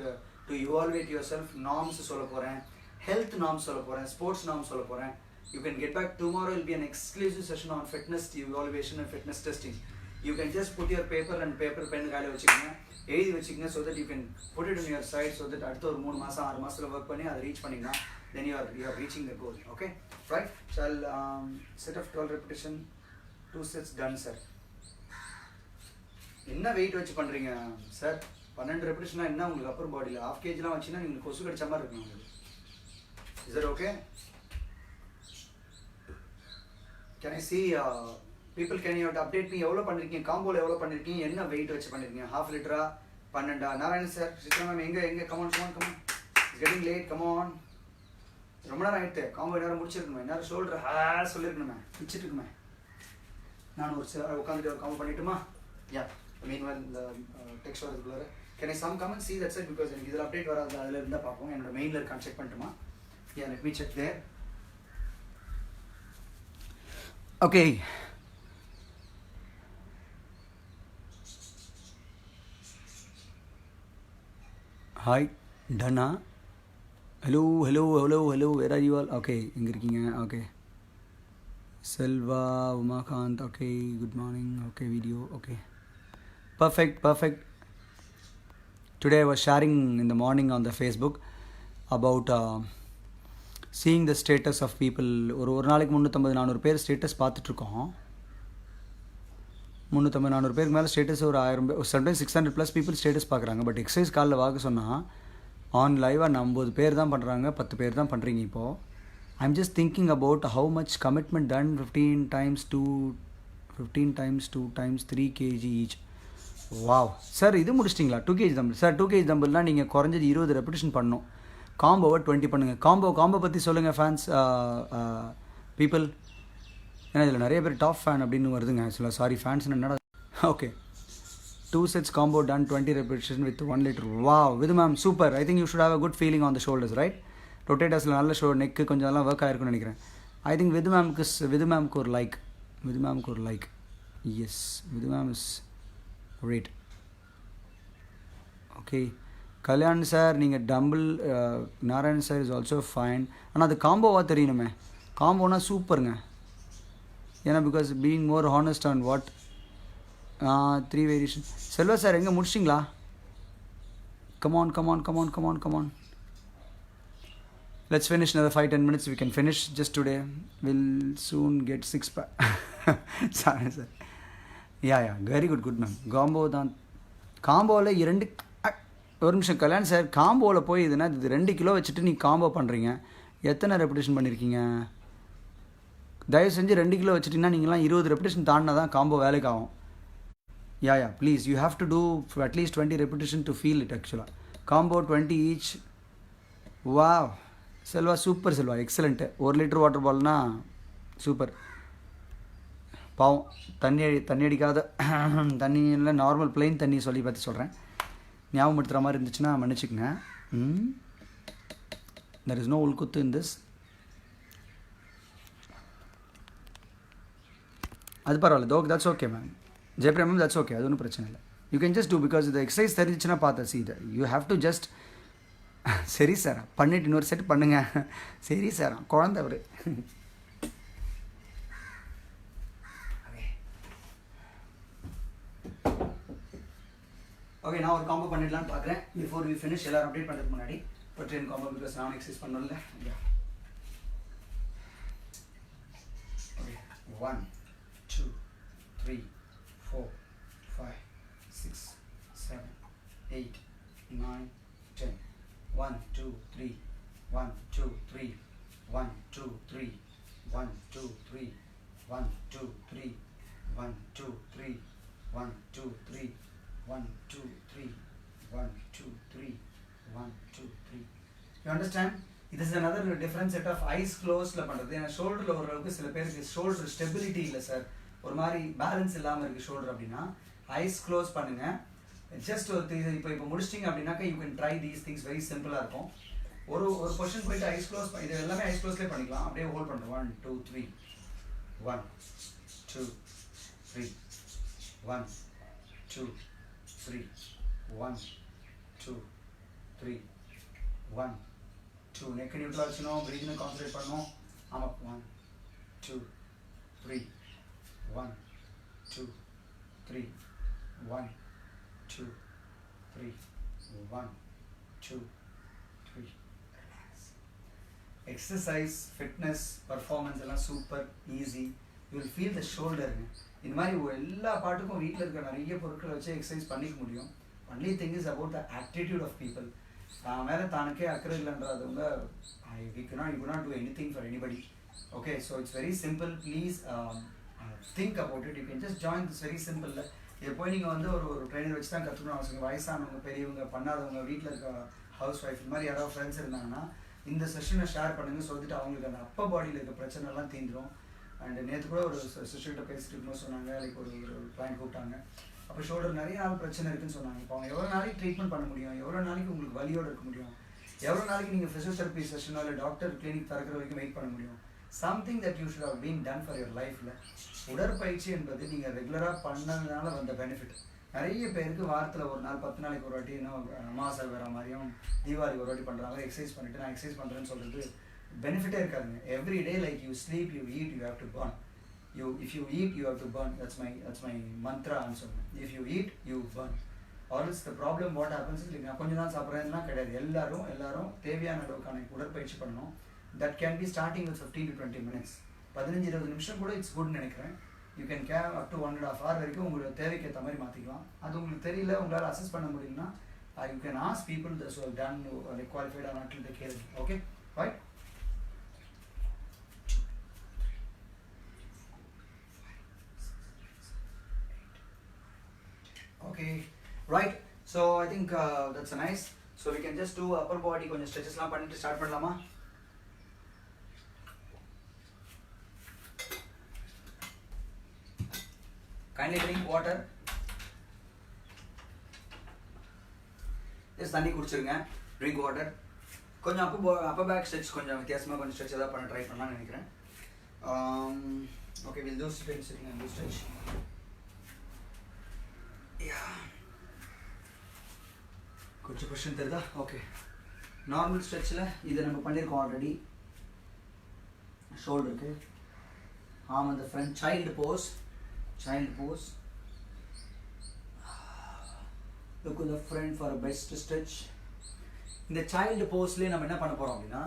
to evaluate yourself. Norms சொல்ல போகிறேன், ஹெல்த் நார்ம்ஸ் சொல்ல போகிறேன், ஸ்போர்ட்ஸ் நார்ம்ஸ் சொல்ல போகிறேன். You can get back tomorrow. Will be an exclusive session on fitness evaluation and fitness testing. You can just put your paper and pen கையில் வச்சுக்கோங்க, எழுதி வச்சுக்கோங்க, so that you can put it on your side, so that அடுத்த ஒரு 3 மாதம் 6 மாதத்தில் work பண்ணி அதை ரீச் பண்ணிங்கன்னா then you are reaching the goal. Okay, right? Shall set of 12 repetition, 2 sets done, sir. என்ன வெயிட் வச்சு பண்ணுறீங்க சார்? 12 ரெப்பிடேஷனா என்ன உங்களுக்கு அப்பர் பாடியில் 1/2 kg வச்சுன்னா நீங்கள் கொசு கடிச்ச மாதிரி இருக்கணும் உங்களுக்கு. Is that okay? Can I see people, can you update me எவ்வளோ பண்ணிருக்கீங்க, காம்போல எவ்வளோ பண்ணிருக்கீங்க, என்ன வெயிட் வச்சு பண்ணிருக்கீங்க? 1/2 லிட்டரா 12? நாராயணன் சார், சித்ரா மேம் எங்கே come on it's getting late, come on. ரொம்ப நேரம் ஆகிட்டு, காம்போ நேரம் முடிச்சிருக்கணுமே, நேரம் ஷோல்டர் சொல்லியிருக்கணுமே, பிச்சுட்டு இருக்குமே. நான் உட்காந்துட்டு ஒரு காம்போ பண்ணிட்டுமா? யா, meanwhile the text வரதுக்குள்ளார can I some come and see that side, because எனக்கு இதில் அப்டேட் வராது, அதில் இருந்தால் பார்ப்போம். என்னோட மெயிலில் இருக்கான்னு check பண்ணிட்டுமா? Yeah, let me check there. Okay. Hi, Dana. Hello, where are you all? Okay, எங்கே இருக்கீங்க? Okay. Selva, Umakant, okay, good morning, okay, video, okay. Perfect. Today I was sharing in the morning on the Facebook about seeing the status of people. ஒரு நாளைக்கு 350-400 பேர் status பார்த்துட்ருக்கோம். 350-400 பேருக்கு மேலே status, ஒரு 1000 பேர், சம்டைம்ஸ் 600+ பீப்புள் ஸ்டேட்டஸ் பார்க்குறாங்க. But exercise காலில் வாங்க சொன்னால் ஆன் லைவாக 50 பேர் தான் பண்ணுறாங்க, 10 பேர் தான் பண்ணுறீங்க. இப்போது I'm just thinking about how much commitment done. 15 times 2 times 3 kg each. Wow sir, இது முடிச்சிட்டிங்களா? 2 kg தம்பிள் சார். 2 kg தம்பிள்னால் நீங்கள் குறைஞ்சது 20 ரெப்பிடேஷன் பண்ணணும். காம்போவை 20 பண்ணுங்கள். காம்போ பற்றி சொல்லுங்கள் ஃபேன்ஸ் பீப்புள். ஏன்னா இதில் நிறைய பேர் டாப் ஃபேன் அப்படின்னு வருதுங்க. ஆக்சுவலாக சாரி ஃபேன்ஸ் என்னடா. Okay, 2 sets combo done, 20 repetition with 1 liter. Wow, Vidhu ma'am, super. I think you should have a good feeling on the shoulders, right? Rotators நல்ல நெக்கு கொஞ்சம் நல்லா ஒர்க் ஆகிருக்குன்னு நினைக்கிறேன். ஐ திங்க் விது மேம்க்கு ஒரு like. Yes, Vidhu ma'am is great. Okay, Kalyan sir நீங்கள் dumbbell, Narayan sir is also fine. ஆனால் அது காம்போவாக தெரியணுமே. காம்போனா சூப்பருங்க. ஏன்னா because being more honest on what 3 variation. Selva sir எங்கே முடிச்சிங்களா? Come on. Let's finish another 5-10 minutes. We can finish just today. We'll soon get 6 pack. Sorry sir. Yeah, very good ma'am. காம்போவில் 2 ஒரு நிமிஷம் கல்யாண் சார், காம்போவில் போய் இதுனா இது 2 கிலோ வச்சுட்டு நீ காம்போ பண்ணுறீங்க. எத்தனை ரெப்பிடேஷன் பண்ணியிருக்கீங்க? தயவு செஞ்சு 2 கிலோ வச்சுட்டிங்கன்னா நீங்களாம் 20 ரெப்பிடேஷன் தாண்டினா தான் காம்போ வேலைக்கு ஆகும். Yeah, please, you have to do at least 20 repetition to feel it actually. Combo 20 each. Wow, Selva, super Selva, excellent. 1 liter water ball na super. பாவம், தண்ணி அடிக்காத தண்ணி இல்லை, நார்மல் பிளெயின் தண்ணி சொல்லி பார்த்து சொல்கிறேன். ஞாபகப்படுத்துகிற மாதிரி இருந்துச்சுன்னா மன்னிச்சுக்கங்க. there is no உள்குத்து in this. அது பரவாயில்ல, that's okay ma'am. Jayapriya ma'am, that's okay, அது ஒன்றும் பிரச்சனை இல்லை. You can just do, because இந்த எக்ஸசைஸ் தெரிஞ்சிச்சுன்னா பார்த்தா இது யூ ஹேவ் டு ஜஸ்ட். சரி சார், பண்ணிட்டு இன்னொரு செட் பண்ணுங்க. சரி சார், குழந்தை அவர். ஓகே, நான் ஒரு காம்போ பண்ணிடலான்னு பார்க்குறேன். பிஃபோர் வி ஃபினிஷ், எல்லாரும் அப்டேட் பண்ணுறதுக்கு முன்னாடி ஒரு ட்ரெயின் காம்போ, பிகாஸ் நான் எக்ஸசைஸ் பண்ணல. Okay, 1 2 3 4 5 6 7 8 9 10. 1 2 3 1 2 3 1 2 3 1 2 3 1 2 3 1 2 3 1 2 3 1 2 3 1 2 3 1 2 3. You understand? This is another different set of eyes closed la பண்றது. ஏன்னா ஷோல்டர்ல ஓரளவுக்கு சில பேருக்கு ஷோல்டர் ஸ்டெபிலிட்டி இல்லை சார், ஒரு மாதிரி பேலன்ஸ் இல்லாமல் இருக்குது ஷோல்டர். அப்படின்னா ஐஸ் க்ளோஸ் பண்ணுங்கள். ஜஸ்ட் ஒரு இப்போ முடிச்சிட்டிங்க அப்படின்னாக்கா you can try these things. Very சிம்பிளாக இருக்கும். ஒரு பொசிஷன் போயிட்டு ஐஸ் க்ளோஸ் இது எல்லாமே ஐஸ் க்ளோஸ்லேயே பண்ணிக்கலாம். அப்படியே ஹோல்ட் பண்ணுறோம். 1 2 3 1 2 3 1 2 3 1 2 3 1 2 நெக் நியூட்ரல் வச்சுக்கணும். பிரீதிங் கான்சன்ட்ரேட் பண்ணணும். ஆமாம் 1 2 3 1 2 3 1 2 3 1 2 3 எக்ஸசைஸ் ஃபிட்னஸ் பர்ஃபார்மன்ஸ் எல்லாம் super easy. You will feel the shoulder. இந்த மாதிரி எல்லா பாட்டுக்கும் வீட்டில் இருக்கிற நிறைய பொருட்களை வச்சு எக்ஸசைஸ் பண்ணிக்க முடியும். Only thing is about the attitude of people. தான் மேலே தானுக்கே அக்கறை இல்லைன்றவங்க you cannot do anything for anybody. Okay, so it's very simple. Please think about it. You can just join this very simple. இதை போய் நீங்கள் வந்து ஒரு ட்ரைனர் வச்சு தான் கற்றுக்கணும் அவசியம். வயசானவங்க, பெரியவங்க, பண்ணாதவங்க, வீட்டில் இருக்க ஹவுஸ் ஒய்ஃப் இந்த மாதிரி யாராவது ஃப்ரெண்ட்ஸ் இருந்தாங்கன்னா இந்த செஷனை ஷேர் பண்ணுங்கள். சொல்லிட்டு அவங்களுக்கு அந்த அப்பர் பாடியில் இருக்க பிரச்சனைலாம் தீந்துடும். அண்ட் நேற்று கூட ஒரு சிஸ்டர்கிட்ட பேசிட்டு இருக்கும்போது சொன்னாங்க, லைக் ஒரு கிளைண்ட் கூப்பிட்டாங்க. அப்போ ஷோல்டர் நிறைய நாள் பிரச்சனை இருக்குன்னு சொன்னாங்க. இப்போ அவங்க எவ்வளோ நாளைக்கு ட்ரீட்மெண்ட் பண்ண முடியும், எவ்வளோ நாளைக்கு உங்களுக்கு வலியோடு இருக்க முடியும், எவ்வளோ நாளைக்கு நீங்கள் ஃபிசியோதெரப்பி செஷனோ இல்லை டாக்டர் கிளினிக் திறக்கிற வரைக்கும் வெயிட் பண்ண முடியும். Something that you should have been done for your லைஃப்பில். உடற்பயிற்சி என்பது நீங்கள் ரெகுலராக பண்ணதுனால வந்த பெனிஃபிட். நிறைய பேருக்கு வாரத்தில் ஒரு நாள் 10 நாளைக்கு ஒரு வாட்டி இன்னும் அமாவாசை வேற மாதிரியும் தீபாவளி ஒரு வாட்டி பண்ணுறாங்க. எக்ஸசைஸ் பண்ணிவிட்டு நான் எக்ஸசைஸ் பண்ணுறேன்னு சொல்கிறது பெனிஃபிட்டே இருக்காதுங்க. Every day like you sleep, you eat, you have to burn. If you eat, you have to burn. That's my mantra answer. If you eat, you burn. Or else the problem what happens is நான் கொஞ்ச நாள் சாப்பிட்றதுலாம் கிடையாது. எல்லாரும் தேவையான அளவுக்கான உடற்பயிற்சி பண்ணணும். That can be starting with 15 to 20 minutes. 15-20 நிமிஷம் கூட இட்ஸ் குட்னு நினைக்கிறேன். You can care up to 1.5 hour வரைக்கும் உங்களோட தேவைக்கு ஏற்ற மாதிரி மாற்றிக்கலாம். அது உங்களுக்கு தெரியல, உங்களால் அசஸ் பண்ண முடியும்னா you can ask people that's who have done like qualified or not to care. Okay right. Okay, right. So I think that's nice. So we can just do upper body konja stretches la pannittu start pannalama. Kindly drink water. Just thanni kudichirunga. Drink water. Konja upper back stretch konja வித்தியாசமா konja stretch edha panna try பண்ணலாம் நினைக்கிறேன். Okay, we'll do sitting and do stretch. கொஞ்சம் question தெரியுதா? ஓகே, normal ஸ்ட்ரெச்சில் இதை நம்ம பண்ணியிருக்கோம் ஆல்ரெடி. ஷோல்டருக்கு ஆம் அந்த front child pose. Look the front for best stretch. இந்த சைல்டு போஸ்லேயே நம்ம என்ன பண்ண போகிறோம் அப்படின்னா,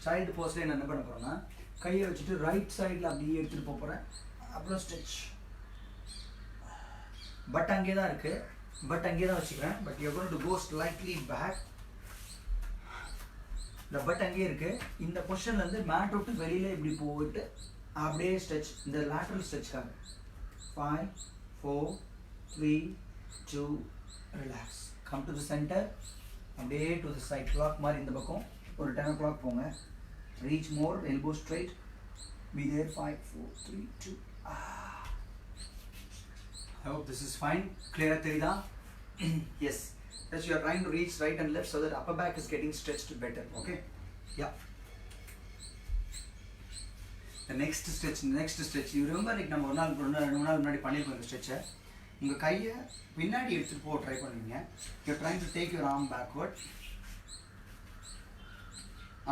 சைல்டு போஸ்லேயே நான் என்ன பண்ண போகிறோன்னா கையை வச்சுட்டு ரைட் சைடில் அப்படியே எடுத்துகிட்டு போகிறேன். அப்புறம் ஸ்ட்ரெச். பட் அங்கே தான் இருக்குது, பட் அங்கே தான் வச்சுக்கிறேன். But you going to go slightly back. இந்த பட் அங்கேயே இருக்குது. இந்த பொசிஷன்லேருந்து மேட் விட்டு வெளியில் இப்படி போயிட்டு அப்படியே ஸ்ட்ரெச். இந்த லேட்ரல் ஸ்ட்ரெச்க்காக 5 4 3 2 relax. Come to the centre. அப்படியே டு தி சைட் கிளாக் மாதிரி இந்த பக்கம் ஒரு 10 o'clock போங்க. Reach more, elbow straight. Be there. 5 4 3 2. I hope this is fine. Clear therida? Yes. As you are trying to reach right and left so that upper back is getting stretched better. Okay? Yeah. The next stretch. You remember like நம்ம ஒரு நாள் முன்னாடி பண்ணிருக்கோம் இந்த ஸ்ட்ரெச்சை. உங்க கையை பின்னாடி எடுத்துட்டு போக ட்ரை பண்ணுவீங்க. You are trying to take your arm backward.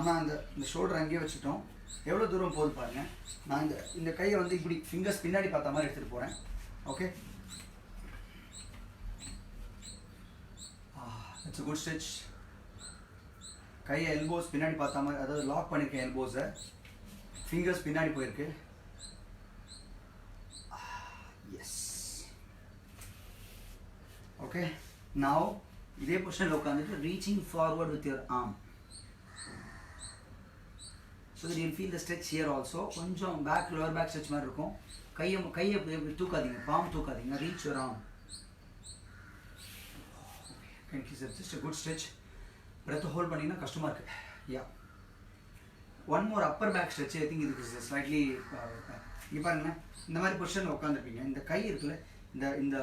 ஆனால் இந்த ஷோல்டர் அங்கேயே வச்சுட்டோம். எவ்வளோ தூரம் போகுது பாருங்க. நான் இந்த கையை வந்து இப்படி ஃபிங்கர்ஸ் பின்னாடி பார்த்த மாதிரி எடுத்துகிட்டு போகிறேன். Okay, it's a good stretch. கையை எல்போஸ் பின்னாடி பார்த்த மாதிரி, அதாவது லாக் பண்ணியிருக்கேன் எல்போஸை. ஃபிங்கர்ஸ் பின்னாடி போயிருக்கு. எஸ். ஓகே, நவ் இதே பொசிஷனில் உட்காந்துட்டு reaching forward with your arm. So that you'll feel the stretch here also. கொஞ்சம் பேக், lower back stretch மாதிரி இருக்கும். கையை தூக்காதீங்க, bomb தூக்காதீங்க. Reach your arm. Okay, it's just a good stretch. Breath hold பண்ணினா கஷ்டமா இருக்கு. Yeah. One more upper back stretch. I think it is slightly இங்க பாருங்க, இந்த மாதிரி பொசிஷன்ல உட்கார்ந்திருப்பீங்க. இந்த கை இருக்குல, இந்த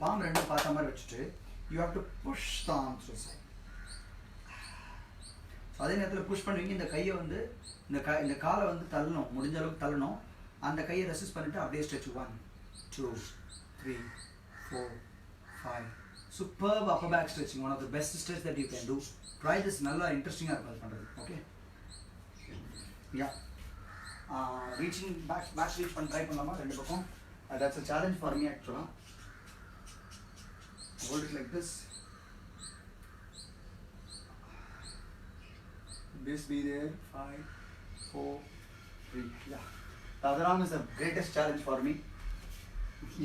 பாம் ரெண்டும் பார்த்த மாதிரி வச்சுட்டு you have to push the arm to the side. அதே நேரத்தில் புஷ் பண்ணுவீங்க, இந்த கையை வந்து இந்த காலை வந்து தள்ளணும், முடிஞ்ச அளவுக்கு தள்ளணும். அந்த கையை ரெசிஸ்ட் பண்ணிட்டு அப்படியே stretch. 1 2 3 4 5. Superb upper back stretching, one of the best stretch that you can do. Try this, நல்லா இன்ட்ரெஸ்டிங்காக இருக்கும் அது பண்ணுறது. ஓகே, யா ரீச்சிங் பேக் ரீச் பண்ண ட்ரை பண்ணலாமா ரெண்டு பக்கம்? that's a challenge for me actually. Hold it like this. This be there. 5 4 3. Yeah, the other arm is the greatest challenge for me.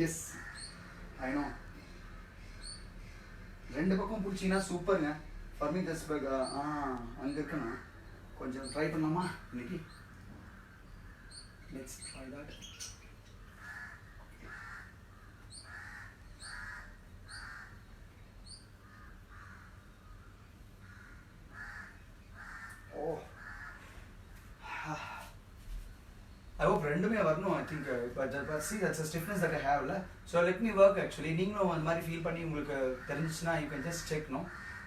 Yes, I know. ரெண்டு பக்கம் பிடிச்சிங்கன்னா சூப்பருங்க. For me this back அங்கே இருக்குண்ணா, கொஞ்சம் try பண்ணலாமா இன்னைக்கு? Let's try that. Oh, I hope ரெண்டுமே வரணும். I think but see that's a stiffness that I have. So let me work actually. நீங்களும் அந்த மாதிரி ஃபீல் பண்ணி உங்களுக்கு தெரிஞ்சிச்சுன்னா you can just check.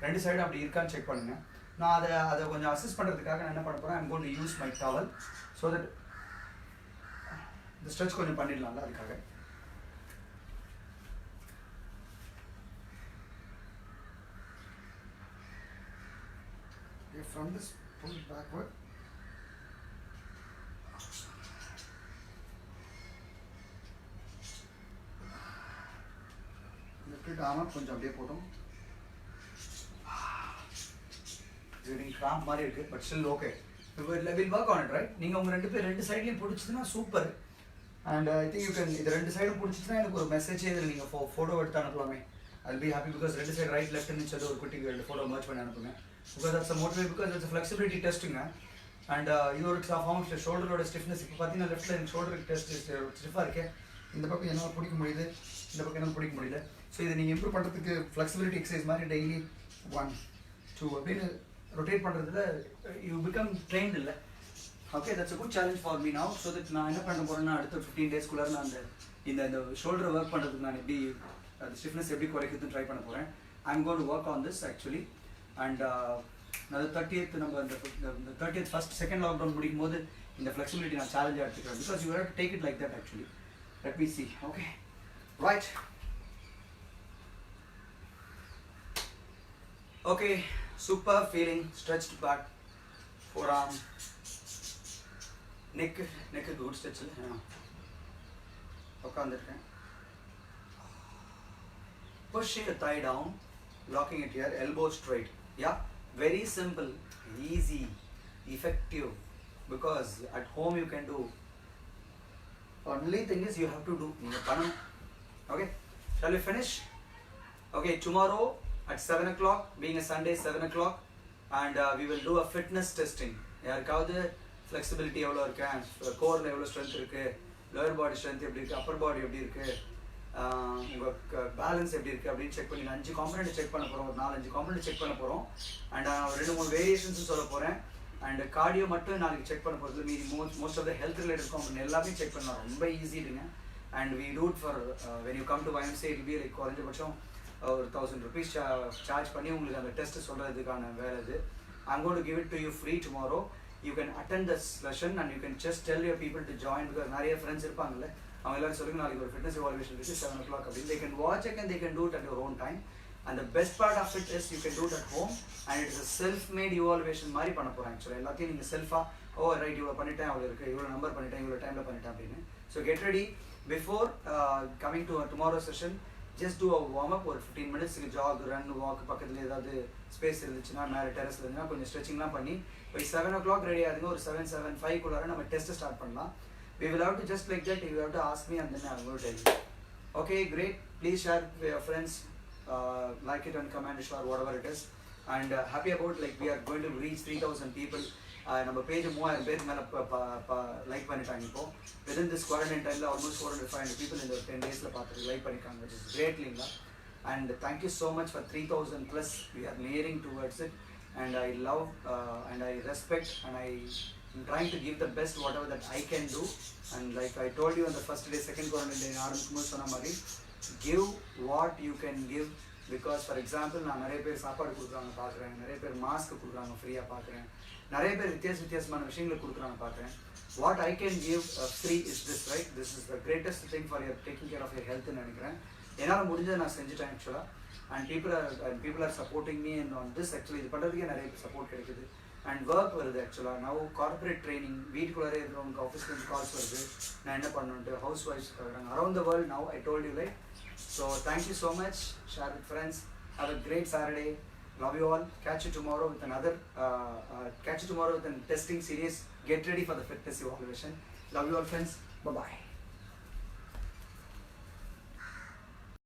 ரெண்டு சைடு அப்படி இருக்கான்னு செக் பண்ணுங்க. நான் அதை கொஞ்சம் அசஸ் பண்ணுறதுக்காக நான் என்ன பண்ண போகிறேன், I'm going to use my towel so that இந்த ஸ்ட்ரெச் கொஞ்சம் பண்ணிடலாம்ல அதுக்காக. From this, pull it backward. கொஞ்சம் அப்படியே போட்டோம். கிராம்ப் மாதிரி இருக்கு, but still okay. Will work on it right. நீங்கள் உங்கள் ரெண்டு பேர் ரெண்டு சைட்லையும் பிடிச்சதுன்னா super. And I think you can, இது ரெண்டு சைடும் பிடிச்சிச்சுன்னா எனக்கு ஒரு மெசேஜ் இதில் நீங்கள் ஃபோட்டோ எடுத்து அனுப்பலாமே. I'll be happy because ரெண்டு சைடு ரைட் லெஃப்ட்னு சொல்லி ஒரு குட்டிக்கு ரெண்டு ஃபோட்டோ மர்ச் பண்ணி அனுப்புங்க. Because that's a motivate, because it's a flexibility testing. And இது ஒரு ஃபார்ம் ஆஃப் ஷோல்டரோட ஸ்டிஃப்னஸ். இப்போ பார்த்தீங்கன்னா லெஃப்ட்டில் எனக்கு ஷோல்டருக்கு டெஸ்ட் ஸ்டிஃபாக இருக்கேன். இந்த பக்கம் என்னால் பிடிக்க முடியுது, இந்த பக்கம் என்னால் பிடிக்க முடியல. ஸோ இதை நீங்கள் இம்ப்ரூவ் பண்ணுறதுக்கு ஃப்ளெக்சிபிலிட்டி எக்ஸசைஸ் மாதிரி டெய்லி 1 2 அப்படின்னு ரொட்டேட் பண்ணுறதுல யூ பிகம் ட்ரெயின்ட் இல்லை. Okay, that's a good challenge for me now. So that நான் என்ன பண்ண போகிறேன்னா அடுத்த 15 daysக்குள்ளே நான் இந்த ஷோல்டரை ஒர்க் பண்ணுறதுக்கு நான் எப்படி அது ஸ்டிஃப்னஸ் எப்படி குறைக்கிறதுன்னு ட்ரை பண்ண போகிறேன். I'm going to work on this actually. And அது 30th நம்ம இந்த 30th ஃபர்ஸ்ட் செகண்ட் லாக்டவுன் முடிக்கும் போது இந்த ஃப்ளெக்சிபிலிட்டி நான் சேலஞ்சாக எடுத்துக்கிறேன். Because you have to take it like that actually. Let me see. Okay, right. Okay, super feeling, stretched back, forearm, neck good stretch. உட்காந்துருக்கேன். Push your thigh down, locking it here, elbow straight. Yeah, very simple, easy, effective, because at home you can do. Only thing is you have to do. Okay, shall we finish? Okay, tomorrow at 7 o'clock, being a Sunday, 7 o'clock, and we will do a fitness testing. யாருக்காவது flexibility எவ்வளோ இருக்கு, கோரில் எவ்வளோ strength இருக்குது, lower பாடி strength எப்படி இருக்குது, அப்பர் பாடி எப்படி இருக்குது, உங்கள் பேலன்ஸ் எப்படி இருக்குது அப்படின்னு செக் பண்ணி 5 காம்பனண்ட் செக் பண்ண போகிறோம். ஒரு 4-5 காம்பனண்ட் செக் பண்ண போகிறோம். அண்ட் 2-3 வேரியேஷன்ஸும் சொல்ல போகிறேன். அண்ட் கார்டியோ மட்டும் நாளைக்கு செக் பண்ண போகிறது. மீதி most of the health related component எல்லாமே செக் பண்ணலாம். ரொம்ப ஈஸி இல்லைங்க. And we do it for when you come to YMCA, it will be like குறைஞ்சபட்சம் ஒரு 1000 rupees சார்ஜ் பண்ணி உங்களுக்கு அந்த டெஸ்ட் சொல்கிறதுக்கான வேலை இது. I'm going to give it to you free tomorrow. You can attend this session and you can just tell your people to join, because நிறைய friends இருப்பாங்கல்ல, அவங்க எல்லாரும் சொல்லுங்க நாளைக்கு ஒரு ஃபிட்னஸ் எவாலுவேஷன் இருக்குது 7 o'clock அப்படின்னு. They can watch it and they can do it at your own time. And the best part of it is you can do it at home, and it is a self-made evaluation மாதிரி பண்ண போகிறேன். ஆக்சுவலாக எல்லாத்தையும் நீங்கள் செல்ஃபாக right இவ்வளோ பண்ணிட்டேன், அவ்வளோ இருக்குது, இவ்வளோ நம்பர் பண்ணிட்டேன், இவ்வளோ டைமில் பண்ணிட்டேன் அப்படின்னு. So get ready before coming to tomorrow session. Just do a warm up ஒரு 15 minutes, ஜாக், ரன், வாக், பக்கத்தில் ஏதாவது ஸ்பேஸ் இருந்துச்சுன்னா மேலே டெரஸில் இருந்துச்சுன்னா கொஞ்சம் ஸ்ட்ரெச்சிங்லாம் பண்ணி போய் 7 o'clock ரெடி ஆகுதுங்க. ஒரு 7-7:05 நம்ம டெஸ்ட்டு ஸ்டார்ட் பண்ணலாம். We will have to just like that, you have to ask me and then I will tell you. Okay, great. Please share with your friends, like it and comment, share whatever it is. And happy about like we are going to reach 3,000 people. நம்ம page 3000 பேருக்கு மேலே like பண்ணிட்டாங்க. இப்போ within this quarantine டைமில் almost 400-500 people இந்த 10 daysல பார்த்துட்டு like பண்ணிக்காங்க, which is great இல்லைங்களா. And thank you so much for 3,000 plus. We are nearing towards it, and I love and I respect, and I'm trying to give the best whatever that I can do. And like I told you on the first day, second quarantine day ஆரம்பிக்கும்போது சொன்ன மாதிரி, give what you can give because for example நான் நிறைய பேர் சாப்பாடு கொடுக்குறாங்க பார்க்குறேன், நிறைய பேர் மாஸ்க் கொடுக்குறாங்க ஃப்ரீயாக பார்க்குறேன், நிறைய பேர் வித்தியாசமான விஷயங்களை கொடுக்குறாங்க பார்க்குறேன். What I can give free is this, right? This is the greatest thing for your taking care of your ஹெல்த்னு நினைக்கிறேன். என்னால் முடிஞ்சதை நான் செஞ்சுட்டேன் ஆக்சுவலாக. And people are supporting me and on this. Actually இது பண்ணுறதுக்கே நிறைய சப்போர்ட் கிடைக்குது. அண்ட் ஒர்க் வருது ஆக்சுவலாக. நவ் கார்பரேட் ட்ரைனிங், வீட்டுக்குள்ளே இருக்கிறவங்களுக்கு ஆஃபீஸ்லேருந்து கால்ஸ் வருது, நான் என்ன பண்ணணுன்ட்டு. ஹவுஸ் ஒய்ஃப்ஸ் இருக்கிறாங்க around the world now. I told you like. So thank you so much. Share with friends. Have a great Saturday. Love you all. Catch you tomorrow with a testing series. Get ready for the fitness evaluation. Love you all, friends. Bye bye.